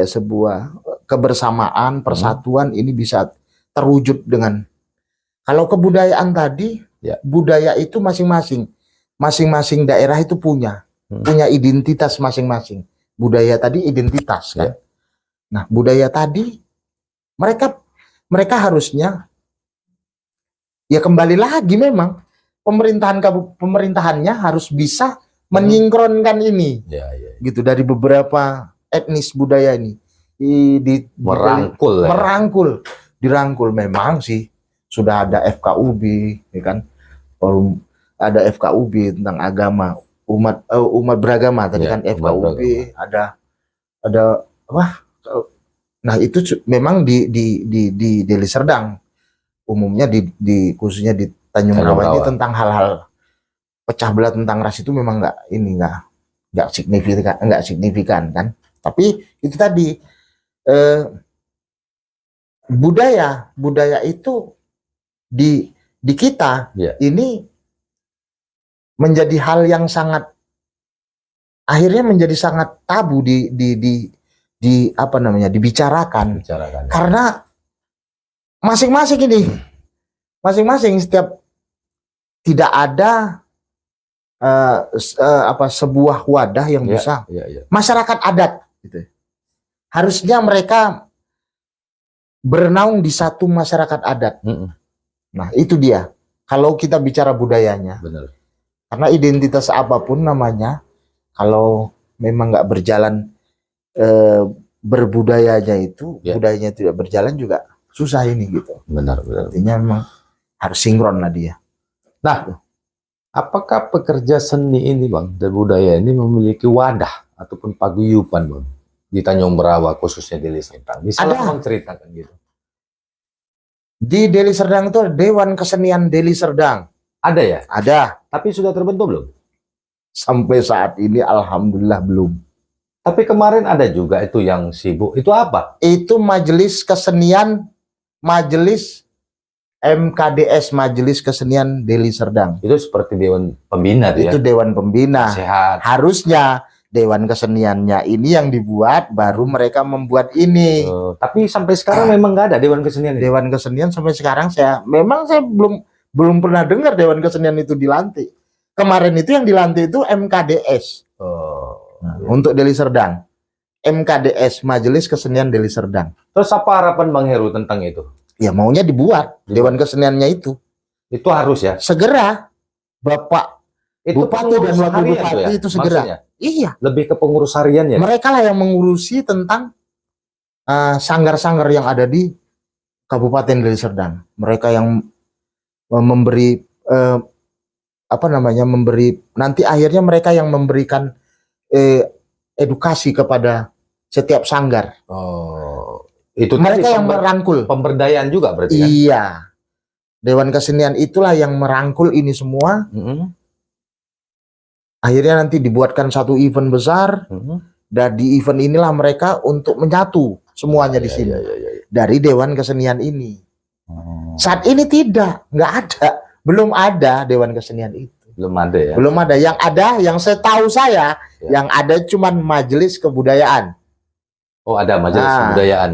sebuah kebersamaan, persatuan ini bisa terwujud dengan kalau kebudayaan tadi, budaya itu masing-masing daerah itu punya identitas masing-masing. Budaya tadi identitas kan. Nah, budaya tadi mereka harusnya ya kembali lagi memang pemerintahannya harus bisa menyingkronkan ini. Gitu dari beberapa etnis budaya ini dirangkul memang sih sudah ada FKUB ya kan, ada FKUB tentang agama umat beragama tadi kan FKUB ada nah itu memang di Deli Serdang umumnya khususnya di Tanjung Rawa ini tentang hal-hal pecah belah tentang ras itu memang nggak signifikan kan. Tapi itu tadi budaya itu di kita ini menjadi hal yang akhirnya menjadi sangat tabu dibicarakan. Karena masing-masing setiap tidak ada sebuah wadah yang bisa masyarakat adat gitu. Harusnya mereka bernaung di satu masyarakat adat. Nah, itu dia. Kalau kita bicara budayanya. Benar. Karena identitas apapun namanya, kalau memang nggak berjalan berbudayanya itu, budayanya tidak berjalan juga susah ini gitu. Benar. Artinya memang harus sinkron lah dia. Nah, apakah pekerja seni ini Bang dan budaya ini memiliki wadah ataupun paguyuban Bang di Tanjung Rawa khususnya Deli Serdang? Bisa Bang ceritakan gitu. Di Deli Serdang itu Dewan Kesenian Deli Serdang. Ada ya? Ada. Tapi sudah terbentuk belum? Sampai saat ini alhamdulillah belum. Tapi kemarin ada juga itu yang sibuk. Itu apa? Itu Majelis Kesenian, Majelis MKDS, Majelis Kesenian Deli Serdang. Itu seperti Dewan Pembina ya? Itu Dewan Pembina. Sehat. Harusnya Dewan Keseniannya ini yang dibuat, baru mereka membuat ini. Tapi sampai sekarang memang nggak ada Dewan Kesenian ini? Dewan Kesenian sampai sekarang saya belum pernah dengar Dewan Kesenian itu dilantik. Kemarin itu yang dilantik itu MKDS. Untuk Deli Serdang. MKDS, Majelis Kesenian Deli Serdang. Terus apa harapan Bang Heru tentang itu? Ya maunya dibuat Dewan Keseniannya itu. Itu harus ya? Segera. Bapak itu Bupati dan Wakil Bupati itu segera. Maksudnya? Iya. Lebih ke pengurus harian ya? Mereka lah yang mengurusi tentang sanggar-sanggar yang ada di Kabupaten Deli Serdang. Mereka yang memberi nanti akhirnya mereka yang memberikan edukasi kepada setiap sanggar. Itu mereka yang merangkul. Pemberdayaan juga berarti kan? Iya. Dewan Kesenian itulah yang merangkul ini semua. Akhirnya nanti dibuatkan satu event besar. Dan di event inilah mereka untuk menyatu semuanya di sini. Dari Dewan Kesenian ini. Saat ini nggak ada. Belum ada Dewan Kesenian itu. Belum ada ya? Belum ada. Yang ada, yang setahu saya, yang ada cuman Majelis Kebudayaan. Oh, ada Majelis Kebudayaan.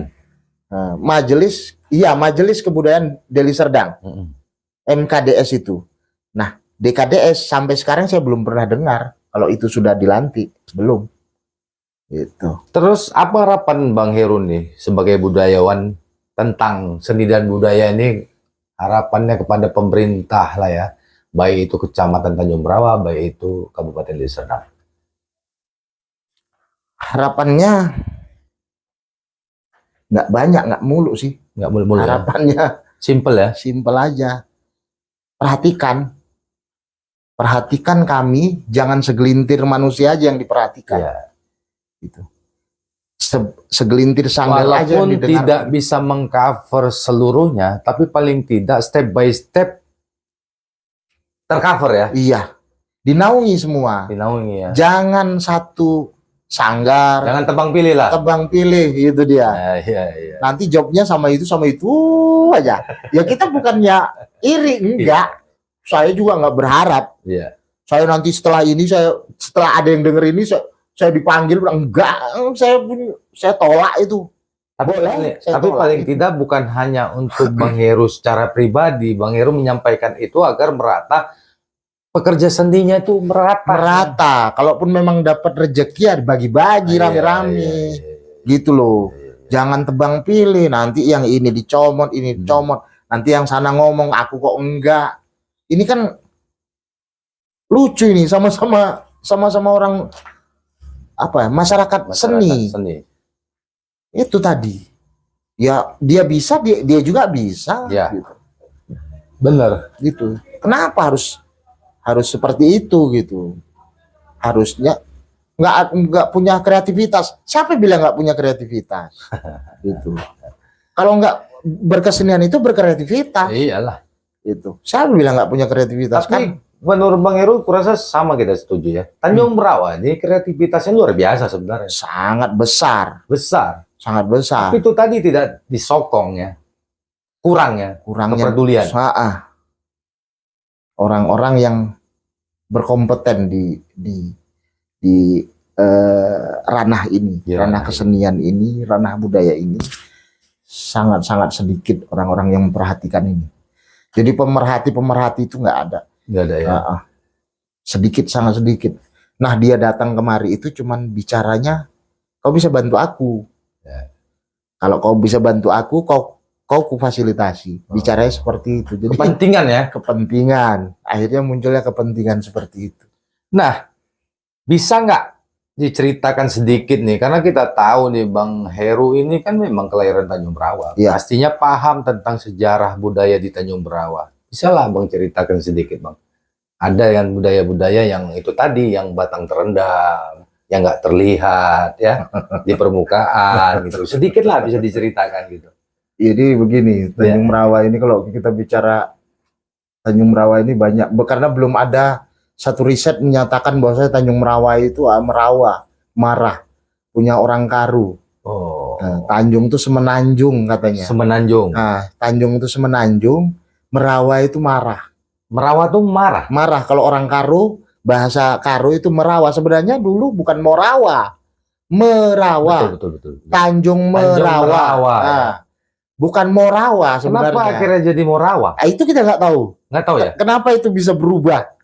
Majelis Kebudayaan Deli Serdang. MKDS itu. Nah, DKDS sampai sekarang saya belum pernah dengar kalau itu sudah dilantik. Belum. Gitu. Terus apa harapan Bang Heru nih sebagai budayawan tentang seni dan budaya ini, harapannya kepada pemerintah lah ya, baik itu Kecamatan Tanjung Brawa, baik itu Kabupaten Deli Serdang. Harapannya nggak banyak, nggak mulu sih. Nggak mulu-mulu. Harapannya simple ya. Simple aja. Perhatikan kami, jangan segelintir manusia aja yang diperhatikan. Ya. Gitu. Segelintir sandal aja yang Walaupun didengar. tidak bisa mengcover seluruhnya, tapi paling tidak step by step tercover ya. Iya, dinaungi semua. Dinaungi ya. Jangan satu sanggar. Jangan tebang pilih lah. Tebang pilih, itu dia. Iya. Nanti jobnya sama itu aja. Ya kita bukannya iri, enggak. Saya juga nggak berharap. Iya. Saya nanti setelah ada yang denger ini, saya dipanggil, enggak, saya tolak itu. Tapi paling tidak bukan hanya untuk Bang Heru secara pribadi, Bang Heru menyampaikan itu agar merata, pekerja seninya itu merata. Kalaupun memang dapat rezeki ya dibagi-bagi rame-rame. Gitu loh. Jangan tebang pilih, nanti yang ini dicomot, ini dicomot. Nanti yang sana ngomong, aku kok enggak. Ini kan lucu ini, sama-sama orang masyarakat seni. Itu tadi. Ya, dia bisa, dia juga bisa. Ya. Gitu. Bener. Gitu. Kenapa harus seperti itu gitu? Harusnya nggak punya kreativitas. Siapa bilang nggak punya kreativitas? Gitu. Kalau nggak berkesenian itu berkreativitas. Iyalah. Itu. Siapa bilang nggak punya kreativitas? Tapi menurut Bang Heru, kurasa sama kita setuju ya. Tanjung Brawa ini kreativitasnya luar biasa sebenarnya. Sangat besar. Sangat besar. Tapi itu tadi tidak disokong ya. Kurangnya kepedulian. Orang-orang yang berkompeten di ranah ini, ranah kesenian ini, ranah budaya ini, sangat-sangat sedikit orang-orang yang memperhatikan ini. Jadi pemerhati itu nggak ada. Nggak ada ya. Sedikit, sangat sedikit. Nah, dia datang kemari itu cuman bicaranya, kau bisa bantu aku. Ya. Kalau kau bisa bantu aku, kau ku fasilitasi. Bicaranya seperti itu. Jadi kepentingan ya. Kepentingan. Akhirnya munculnya kepentingan seperti itu. Nah, bisa nggak diceritakan sedikit nih, karena kita tahu nih Bang Heru ini kan memang kelahiran Tanjung Brawa. Ya. Pastinya paham tentang sejarah budaya di Tanjung Brawa. Bisa lah Bang ceritakan sedikit Bang. Ada yang budaya-budaya yang itu tadi, yang batang terendam, yang nggak terlihat ya di permukaan gitu. Sedikit lah bisa diceritakan gitu. Jadi begini, Tanjung Brawa ini kalau kita bicara Tanjung Brawa ini banyak, karena belum ada satu riset menyatakan bahwa Tanjung Brawa itu marah, punya orang Karu. Nah, Tanjung itu semenanjung katanya. Semenanjung. Nah, Tanjung itu semenanjung, Merawa itu marah. Merawa tuh marah. Marah kalau orang Karu, bahasa Karu itu Merawa. Sebenarnya dulu bukan Morawa, Merawa. Betul. Tanjung Merawa. Nah, bukan Morawa sebenarnya. Kenapa akhirnya jadi Morawa? Itu kita nggak tahu. Nggak tahu ya. Kenapa itu bisa berubah?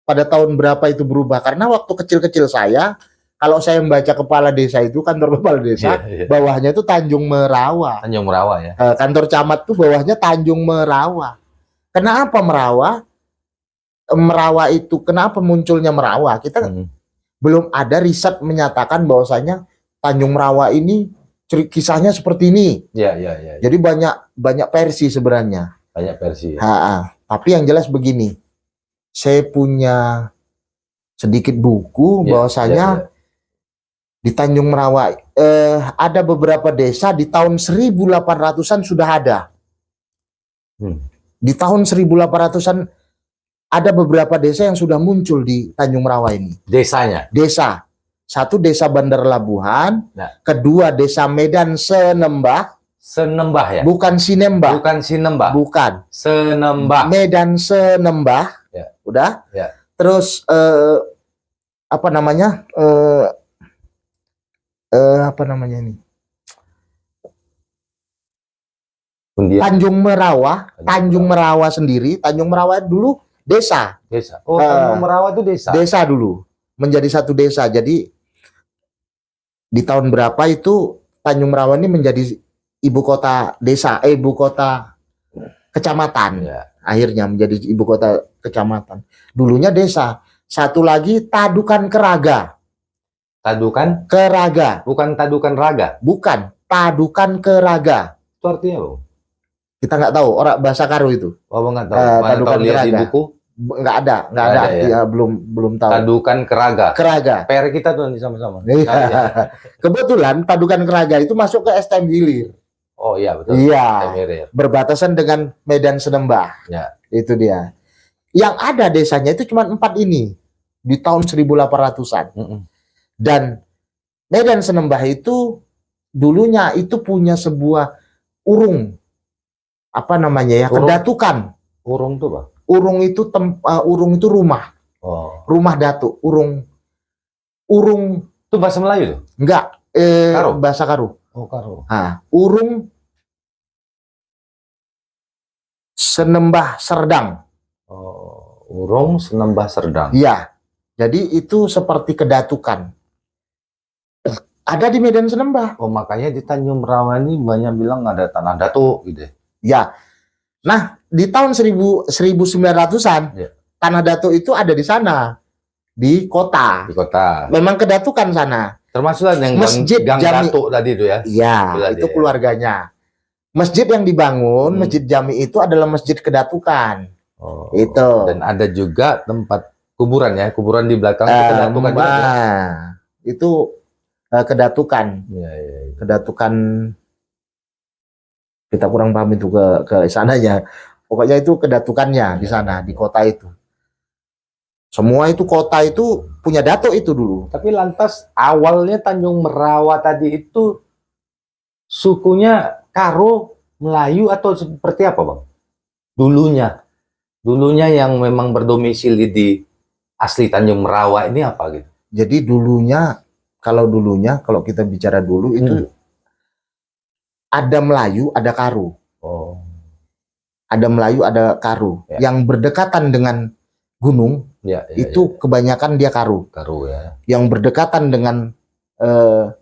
Pada tahun berapa itu berubah? Karena waktu kecil-kecil saya, kalau saya membaca kepala desa itu, kantor kepala desa, bawahnya itu Tanjung Merawa. Tanjung Merawa ya. Kantor camat tuh bawahnya Tanjung Merawa. Kenapa Merawa? Merawa itu kenapa munculnya Merawa? Kita belum ada riset menyatakan bahwasanya Tanjung Merawa ini kisahnya seperti ini. Ya. Jadi banyak versi sebenarnya. Banyak versi. Tapi yang jelas begini. Saya punya sedikit buku bahwasanya di Tanjung Merawa ada beberapa desa di tahun 1800-an sudah ada. Di tahun 1800-an ada beberapa desa yang sudah muncul di Tanjung Merawa ini. Desanya? Desa. Satu Desa Bandar Labuhan, Nah. kedua Desa Medan Senembah, Senembah ya? bukan Sinembah, Bukan Sinembah. bukan. Senembah. Medan Senembah, Ya. udah. Ya. Terus apa namanya? Apa namanya ini? Tanjung Merawa, Tanjung Merawa sendiri, Tanjung Merawa dulu desa. Desa. Oh, Tanjung Merawa itu desa. Desa dulu, menjadi satu desa. Jadi di tahun berapa itu Tanjung Merawa ini menjadi ibu kota desa, ibu kota kecamatan. Ya. Akhirnya menjadi ibu kota kecamatan. Dulunya desa. Satu lagi Tadukan Keraga. Tadukan? Keraga. Bukan Tadukan Raga. Bukan, Tadukan Keraga. Itu artinya apa? Kita nggak tahu orang bahasa Karo itu. Oh, nggak tahu. Mana Tadukan tahu lihat di Keraga. buku? Nggak ada ya? belum tahu. Tadukan Keraga. Keraga. PR kita tuh nanti sama-sama. Iya. Kebetulan Tadukan Keraga itu masuk ke STM Gilir. Oh iya betul. Iya. Temirir. Berbatasan dengan Medan Senembah. Ya. Itu dia. Yang ada desanya itu cuma 4 ini di tahun 1800-an. Dan Medan Senembah itu dulunya itu punya sebuah urung. Apa namanya ya? Urung. Kedatukan. Urung tuh, Bang. Urung itu rumah. Oh. Rumah datuk. Urung Itu bahasa Melayu tuh? enggak Karo? bahasa Karo. Oh, Karo. Nah, urung Senembah Serdang. Oh, Urung Senembah Serdang. Iya. Jadi itu seperti kedatukan. Ada di Medan Senembah. Oh, makanya di Tanjung Merawa ini banyak bilang ada tanah datuk gitu. Ya. Nah, di tahun 1900-an, Ya. tanah datuk itu ada di sana. Di kota. Di kota. Memang kedatukan sana. Termasuk yang Masjid gang Jami. datuk tadi itu ya. Iya, itu ya. keluarganya. Masjid yang dibangun, Masjid Jami itu adalah masjid kedatukan. Oh. Itu. Dan ada juga tempat kuburan ya, kuburan di belakang itu kedatukan juga. Itu kedatukan. Ya, ya, ya. Kedatukan, kita kurang paham itu ke sananya. Pokoknya itu kedatukannya di sana, di kota itu. Semua itu kota itu punya datuk itu dulu. Tapi lantas awalnya Tanjung Merawa tadi itu sukunya Karo, Melayu atau seperti apa, Bang? Dulunya yang memang berdomisili di asli Tanjung Merawa ini apa gitu? Jadi kalau kita bicara dulu itu ada Melayu, ada Karo. Oh. Ada Melayu, ada Karo. Ya. Yang berdekatan dengan gunung, itu kebanyakan dia Karo. Karo ya. Yang berdekatan dengan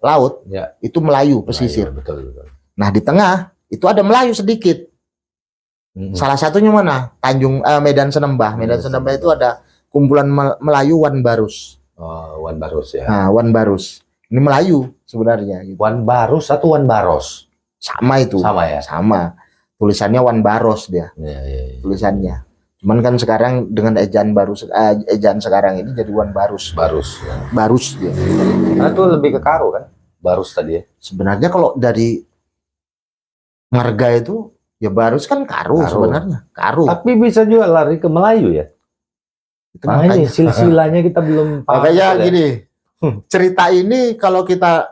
laut, itu Melayu pesisir. Melayu, betul. Nah, di tengah itu ada Melayu sedikit. Salah satunya mana? Medan Senembah. Medan Senembah itu ada kumpulan Melayu Wan Barus. Oh, Wan Barus ya. Nah, Wan Barus. Ini Melayu sebenarnya. Gitu. Wan Barus atau Wan Baros? Sama itu. Sama ya? Sama. Tulisannya Wan Baros dia. Ya. Tulisannya. Cuman kan sekarang dengan ejaan sekarang ini jadi Wan Barus. Barus. Ya. Barus dia. Karena itu lebih ke Karo kan? Barus tadi ya. Sebenarnya kalau dari marga itu ya Barus kan Karo sebenarnya. Karo. Tapi bisa juga lari ke Melayu ya. Itu makanya silsilahnya kita belum paham. Makanya gini, cerita ini kalau kita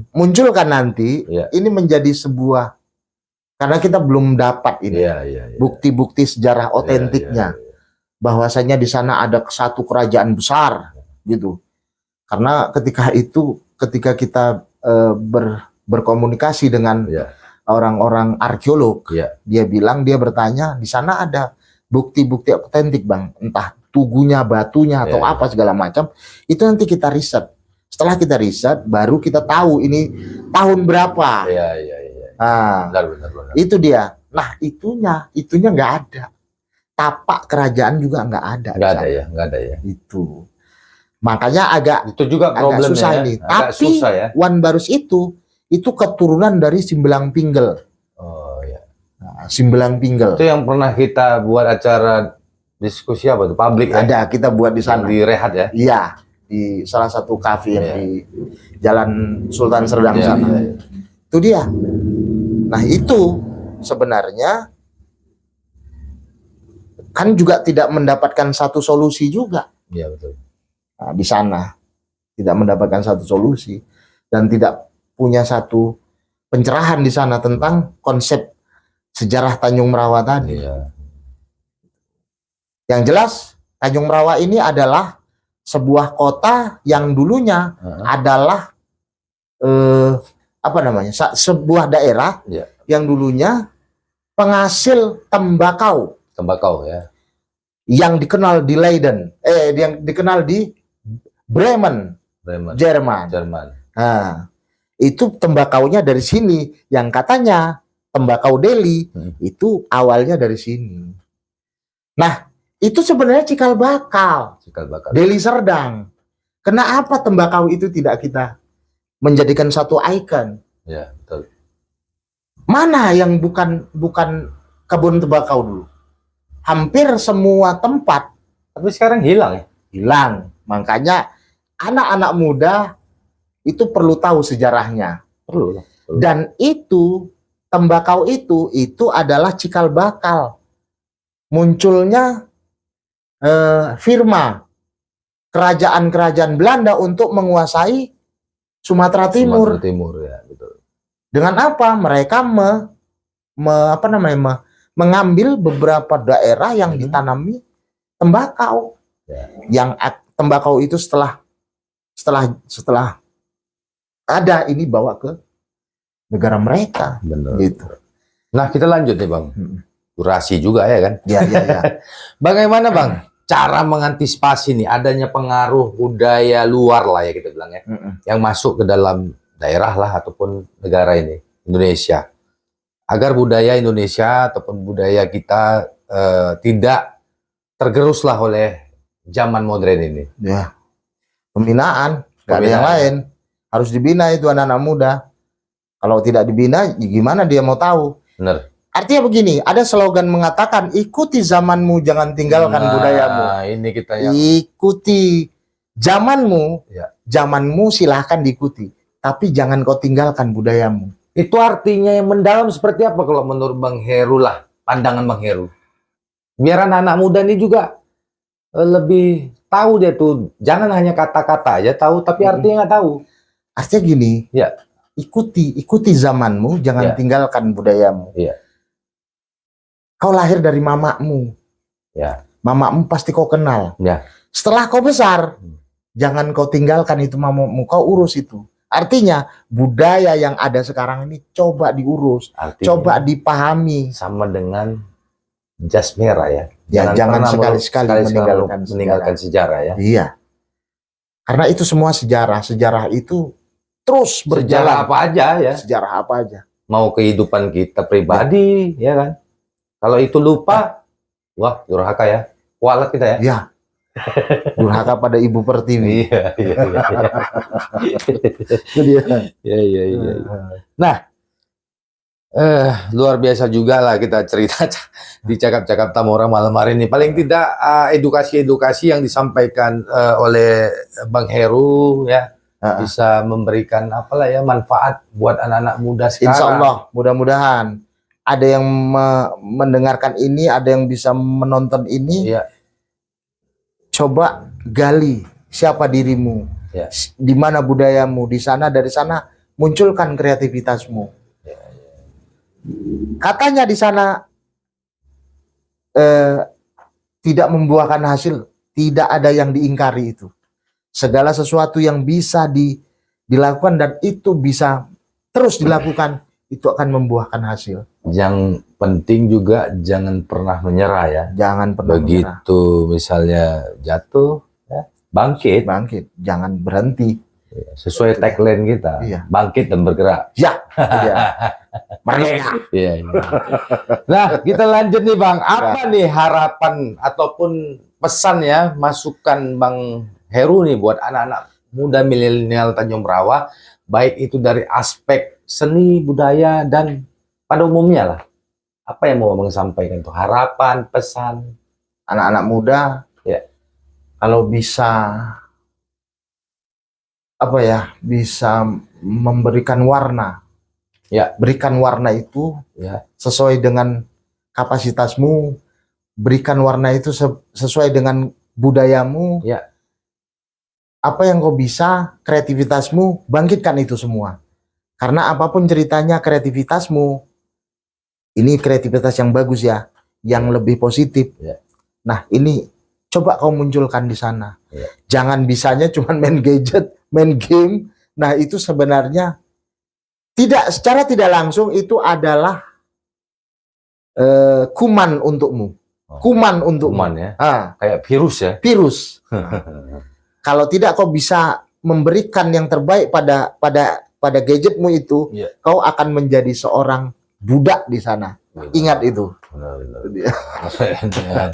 munculkan nanti, ini menjadi sebuah, karena kita belum dapat ini bukti-bukti sejarah otentiknya, bahwasanya di sana ada satu kerajaan besar gitu. Karena ketika kita berkomunikasi dengan orang-orang arkeolog, dia bertanya di sana ada bukti-bukti otentik, Bang, entah tugunya, batunya atau apa segala macam. Itu nanti kita riset. Setelah kita riset, baru kita tahu ini tahun berapa. Nah, benar. Itu dia. Nah, itunya nggak ada. Tapak kerajaan juga nggak ada. Nggak ada ya. Itu. Makanya itu juga problemnya susah ini. Tapi susah ya. Wan Barus itu keturunan dari Simbelang Pinggel. Oh ya. Nah, Simbelang Pinggel. Itu yang pernah kita buat acara diskusi apa tuh? Publik ya? Ada, kita buat di sana. Di Rehat ya? Iya, di salah satu kafe di Jalan Sultan Serdang sana. Itu dia. Nah, itu sebenarnya kan juga tidak mendapatkan satu solusi juga. Iya, betul. Nah, di sana. tidak mendapatkan satu solusi dan tidak punya satu pencerahan di sana tentang konsep sejarah Tanjung Merawa tadi. Iya. Yang jelas Tanjung Merawa ini adalah sebuah kota yang dulunya adalah apa namanya, sebuah daerah yang dulunya penghasil tembakau Ya. yang dikenal di Leiden, yang dikenal di Bremen. Jerman. Nah, itu tembakaunya dari sini, yang katanya tembakau Delhi itu awalnya dari sini. Nah, itu sebenarnya cikal bakal. Deli Serdang. Kenapa tembakau itu tidak kita menjadikan satu ikon? Ya, betul. Mana yang bukan kebun tembakau dulu? Hampir semua tempat. Tapi sekarang hilang ya? Hilang. Makanya anak-anak muda itu perlu tahu sejarahnya. Perlu. Dan itu tembakau itu adalah cikal bakal munculnya firma kerajaan-kerajaan Belanda untuk menguasai Sumatera Timur. Ya, betul. Dengan apa? Mereka mengambil beberapa daerah yang ditanami tembakau. Ya. Yang tembakau itu setelah ada ini bawa ke negara mereka. Benar. Gitu. Nah, kita lanjut nih, Bang. Durasi juga ya kan? Ya. Bagaimana, Bang, cara mengantisipasi nih adanya pengaruh budaya luar lah ya kita bilang ya, yang masuk ke dalam daerah lah ataupun negara ini, Indonesia, agar budaya Indonesia ataupun budaya kita tidak tergerus lah oleh zaman modern ini? Ya, pembinaan, nggak ada yang lain. Harus dibina itu anak-anak muda. Kalau tidak dibina, gimana dia mau tahu? Benar. Artinya begini, ada slogan mengatakan ikuti zamanmu, jangan tinggalkan budayamu. Ini kita ikuti zamanmu, zamanmu silahkan diikuti, tapi jangan kau tinggalkan budayamu. Itu artinya yang mendalam seperti apa kalau menurut Bang Heru lah, pandangan Bang Heru? Biar anak-anak muda ini juga lebih tahu dia tuh, jangan hanya kata-kata aja tahu, tapi artinya nggak tahu. Artinya gini, ikuti zamanmu, jangan tinggalkan budayamu. Kau lahir dari mamamu, mamamu pasti kau kenal. Setelah kau besar, jangan kau tinggalkan itu mamamu, kau urus itu. Artinya budaya yang ada sekarang ini coba diurus, coba dipahami. Sama dengan jas merah ya. Jangan sekali-sekali meninggalkan sejarah ya. Iya. Karena itu semua sejarah itu terus berjalan. Sejarah apa aja ya. Sejarah apa aja. Mau kehidupan kita pribadi ya kan. Kalau itu lupa, wah durhaka ya. Kualat kita ya. Iya. Durhaka pada Ibu Pertiwi. Iya. Nah, luar biasa juga lah kita cerita di Cakap-Cakap Tamora malam hari ini. Paling tidak edukasi-edukasi yang disampaikan oleh Bang Heru ya bisa memberikan apalah ya manfaat buat anak-anak muda sekarang. Insya Allah, mudah-mudahan ada yang mendengarkan ini, ada yang bisa menonton ini. Coba gali siapa dirimu, di mana budayamu, di sana, dari sana munculkan kreativitasmu. Katanya di sana tidak membuahkan hasil, tidak ada yang diingkari itu. Segala sesuatu yang bisa dilakukan dan itu bisa terus dilakukan, itu akan membuahkan hasil. Yang penting juga jangan pernah menyerah ya. Jangan pernah menyerah. Begitu misalnya jatuh, ya, bangkit. Jangan berhenti. Sesuai tagline kita, bangkit dan bergerak. Ya, merdeka. Nah, kita lanjut nih Bang. Apa nih harapan ataupun pesan ya, masukan Bang Heru nih buat anak-anak muda milenial Tanjung Merawa, baik itu dari aspek seni, budaya, dan pada umumnya lah. Apa yang mau Bang sampaikan tuh? Harapan, pesan anak-anak muda kalau bisa bisa memberikan warna. Berikan warna itu sesuai dengan kapasitasmu, berikan warna itu sesuai dengan budayamu. apa yang kau bisa, kreativitasmu, bangkitkan itu semua. Karena apapun ceritanya kreativitasmu, ini kreativitas yang bagus ya, yang lebih positif. Ya. Nah, ini coba kau munculkan di sana. Ya. Jangan bisanya cuma main gadget, main game. Nah, itu sebenarnya secara tidak langsung itu adalah kuman untukmu. Kuman untukmu. Kuman ya. Kayak virus ya. Virus. Kalau tidak kau bisa memberikan yang terbaik pada gadgetmu itu, kau akan menjadi seorang budak di sana. Ingat itu. Benar.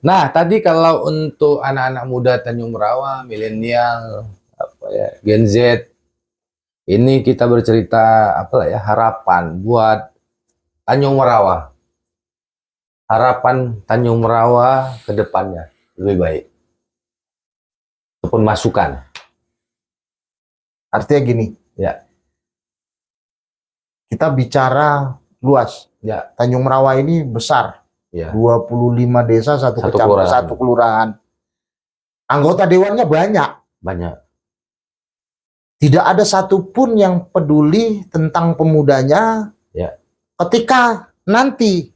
Nah, tadi kalau untuk anak-anak muda Tanjung Merawa, milenial, Gen Z, ini kita bercerita harapan buat Tanjung Merawa. Harapan Tanjung Merawa ke depannya lebih baik. Ataupun masukan. Artinya gini. Ya. Kita bicara luas. Ya. Tanjung Merawa ini besar. Ya. 25 desa, satu kecamatan, satu kelurahan. Anggota dewannya banyak. Banyak. Tidak ada satupun yang peduli tentang pemudanya. Ya. Ketika nanti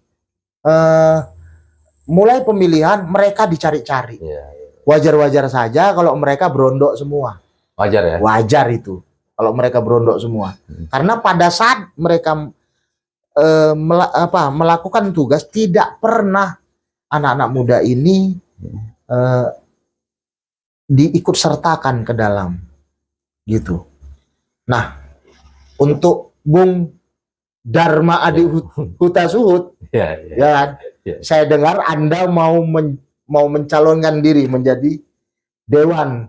mulai pemilihan, mereka dicari-cari. Ya. Wajar-wajar saja kalau mereka berondok semua. Wajar ya? Wajar itu. Kalau mereka berondok semua. Karena pada saat mereka melakukan tugas, tidak pernah anak-anak muda ini diikut sertakan ke dalam. Gitu. Nah, untuk Bung Dharma Adi Hutasuhud, saya dengar Anda mau mencalonkan diri menjadi Dewan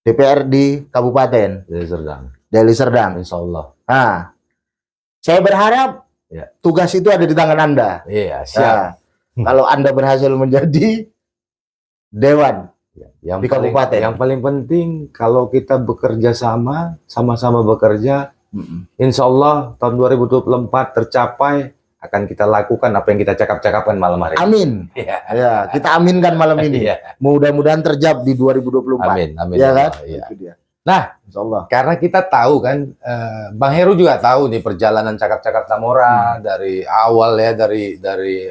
DPR di Kabupaten Deli Serdang. Insya Allah. Nah, saya berharap tugas itu ada di tangan Anda. Iya, siap. Nah, kalau Anda berhasil menjadi Dewan di Kabupaten. Yang paling penting kalau kita bekerja sama-sama bekerja, insya Allah tahun 2024 tercapai, akan kita lakukan apa yang kita cakap-cakapkan malam hari. Amin. Ya, kita aminkan malam ini. Mudah-mudahan terjawab di 2024. Amin. Ya kan? Itu dia. Nah, insyaallah. Karena kita tahu kan, Bang Heru juga tahu nih perjalanan cakap-cakap Tamora dari awal ya, dari dari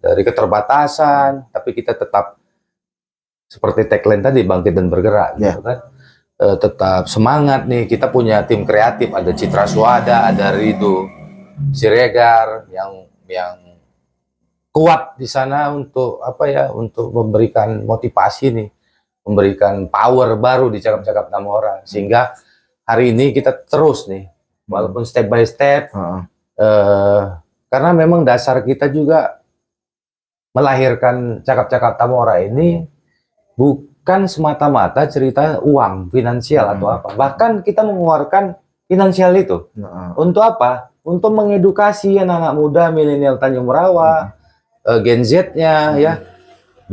keterbatasan, tapi kita tetap seperti tagline tadi, bangkit dan bergerak, gitu kan. Tetap semangat nih. Kita punya tim kreatif, ada Citra Suada, ada Ridho Siregar yang kuat di sana untuk untuk memberikan motivasi nih, memberikan power baru di cakap-cakap Tamora, sehingga hari ini kita terus nih, walaupun step by step, karena memang dasar kita juga melahirkan cakap-cakap Tamora ini bukan semata-mata cerita uang finansial atau apa, bahkan kita mengeluarkan finansial itu untuk apa? Untuk mengedukasi anak-anak muda milenial Tanjung Merawa, Gen Z-nya ya,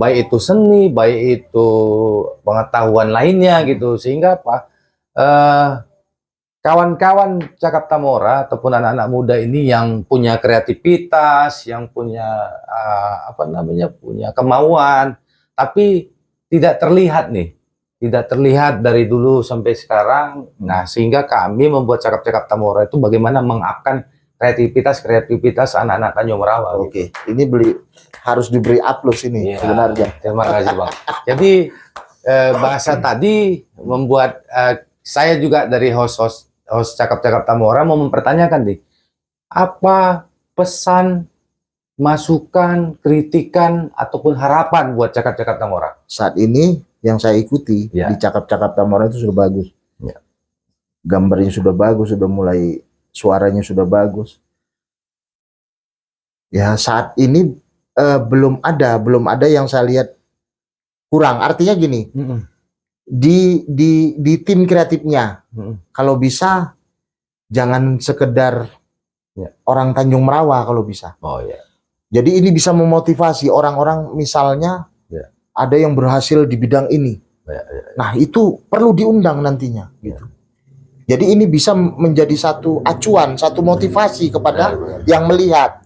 baik itu seni, baik itu pengetahuan lainnya gitu, sehingga apa? Kawan-kawan cakap Tamora ataupun anak-anak muda ini yang punya kreativitas, yang punya punya kemauan, tapi tidak terlihat nih, tidak terlihat dari dulu sampai sekarang. Nah, sehingga kami membuat cakap-cakap Tamora itu bagaimana mengupkan kreativitas anak-anak Tanjung Merawa. Oke, ini harus diberi aplaus ini sebenarnya. Terima kasih Bang. Jadi bahasa tadi membuat saya juga dari host cakap-cakap Tamora mau mempertanyakan nih, apa pesan, masukan, kritikan ataupun harapan buat cakap-cakap Tamora saat ini? Yang saya ikuti di cakap-cakap Tamora itu sudah bagus. Gambarnya sudah bagus, sudah mulai suaranya sudah bagus. Ya, saat ini belum ada yang saya lihat kurang. Artinya gini, di tim kreatifnya, kalau bisa jangan sekedar orang Tanjung Merawa kalau bisa. Jadi ini bisa memotivasi orang-orang, misalnya ada yang berhasil di bidang ini. Nah, itu perlu diundang nantinya gitu. Jadi ini bisa menjadi satu acuan, satu motivasi kepada yang melihat.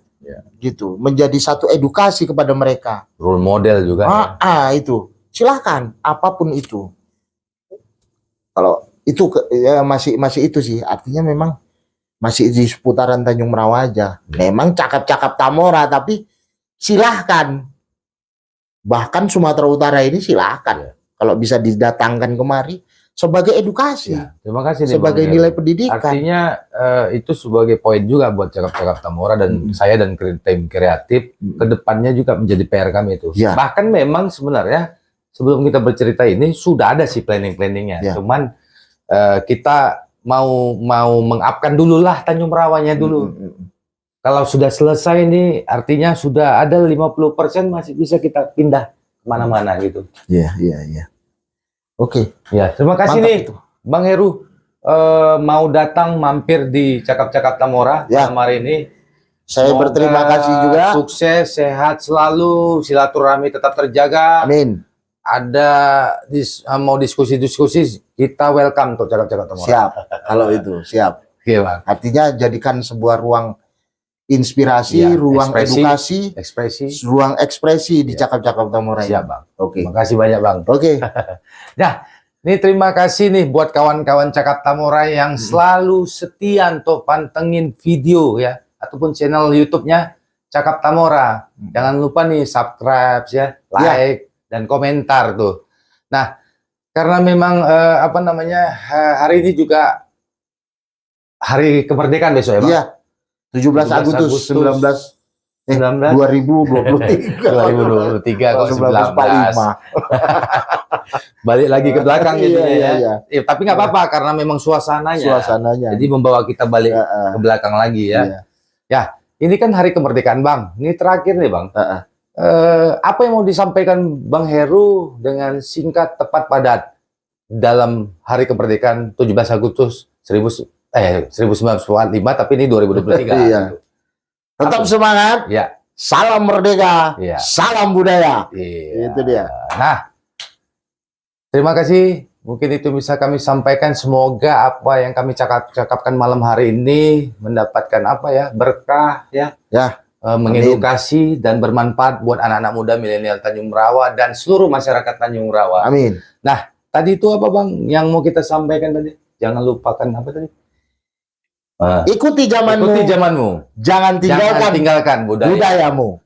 Gitu. Menjadi satu edukasi kepada mereka. Role model juga. Itu. Silahkan apapun itu. Kalau itu ya masih itu sih, artinya memang masih di seputaran Tanjung Merawa aja. Memang cakap-cakap Tamora, tapi silahkan. Bahkan Sumatera Utara ini silahkan. Kalau bisa didatangkan kemari sebagai edukasi, Terima kasih nih, sebagai Bang nilai Heru. pendidikan. Artinya itu sebagai poin juga buat cakap-cakap Tamora dan saya dan tim kreatif kedepannya juga menjadi PR kami itu. Ya. Bahkan memang sebenarnya sebelum kita bercerita ini sudah ada sih planning-planningnya. Ya. Cuman kita mau mengupkan dulu lah Tanjung Merawanya dulu. Kalau sudah selesai nih, artinya sudah ada 50% masih bisa kita pindah kemana-mana gitu. Iya. Oke. Ya, terima kasih Mantap nih, itu. Bang Heru. Mau datang mampir di Cakap-Cakap Tamora malam hari ini. Saya Semoga berterima kasih juga. Sukses, sehat selalu, silaturahmi tetap terjaga. Amin. Ada mau diskusi-diskusi, kita welcome untuk Cakap-Cakap Tamora. Siap. Kalau itu siap. Oke, Bang. Artinya jadikan sebuah ruang inspirasi, Ya, ruang ekspresi, edukasi, Ekspresi. ruang ekspresi di Cakap-Cakap Tamora. Siap, Bang. Oke. Terima kasih banyak, Bang. Oke. Nah, ini terima kasih nih buat kawan-kawan Cakap Tamora yang selalu setia untuk pantengin video ya, ataupun channel YouTube-nya Cakap Tamora. Jangan lupa nih subscribe ya, like dan komentar tuh. Nah, karena memang hari ini juga hari kemerdekaan besok ya, Bang. Iya. 17 Agustus 2023. 2023 kok 19. 1945. Balik lagi ke belakang Iya, jadinya ya. iya. Ya, tapi nggak apa-apa karena memang suasananya. Jadi membawa kita balik ke belakang lagi ya. Iya. Ya, ini kan hari kemerdekaan, Bang. Ini terakhir nih, Bang. Apa yang mau disampaikan Bang Heru dengan singkat, tepat, padat dalam hari kemerdekaan 17 Agustus 1945, tapi ini 2023. Iya. Tetap semangat. Ya. Salam merdeka. Iya. Salam budaya. Iya. Itu dia. Nah, terima kasih. Mungkin itu bisa kami sampaikan. Semoga apa yang kami cakapkan malam hari ini mendapatkan berkah ya. Mengedukasi dan bermanfaat buat anak-anak muda milenial Tanjung Merawa dan seluruh masyarakat Tanjung Merawa. Amin. Nah, tadi itu apa, Bang yang mau kita sampaikan tadi? Jangan lupakan apa tadi? Ikuti zamanmu. Ikuti zamanmu. Jangan tinggalkan budayamu.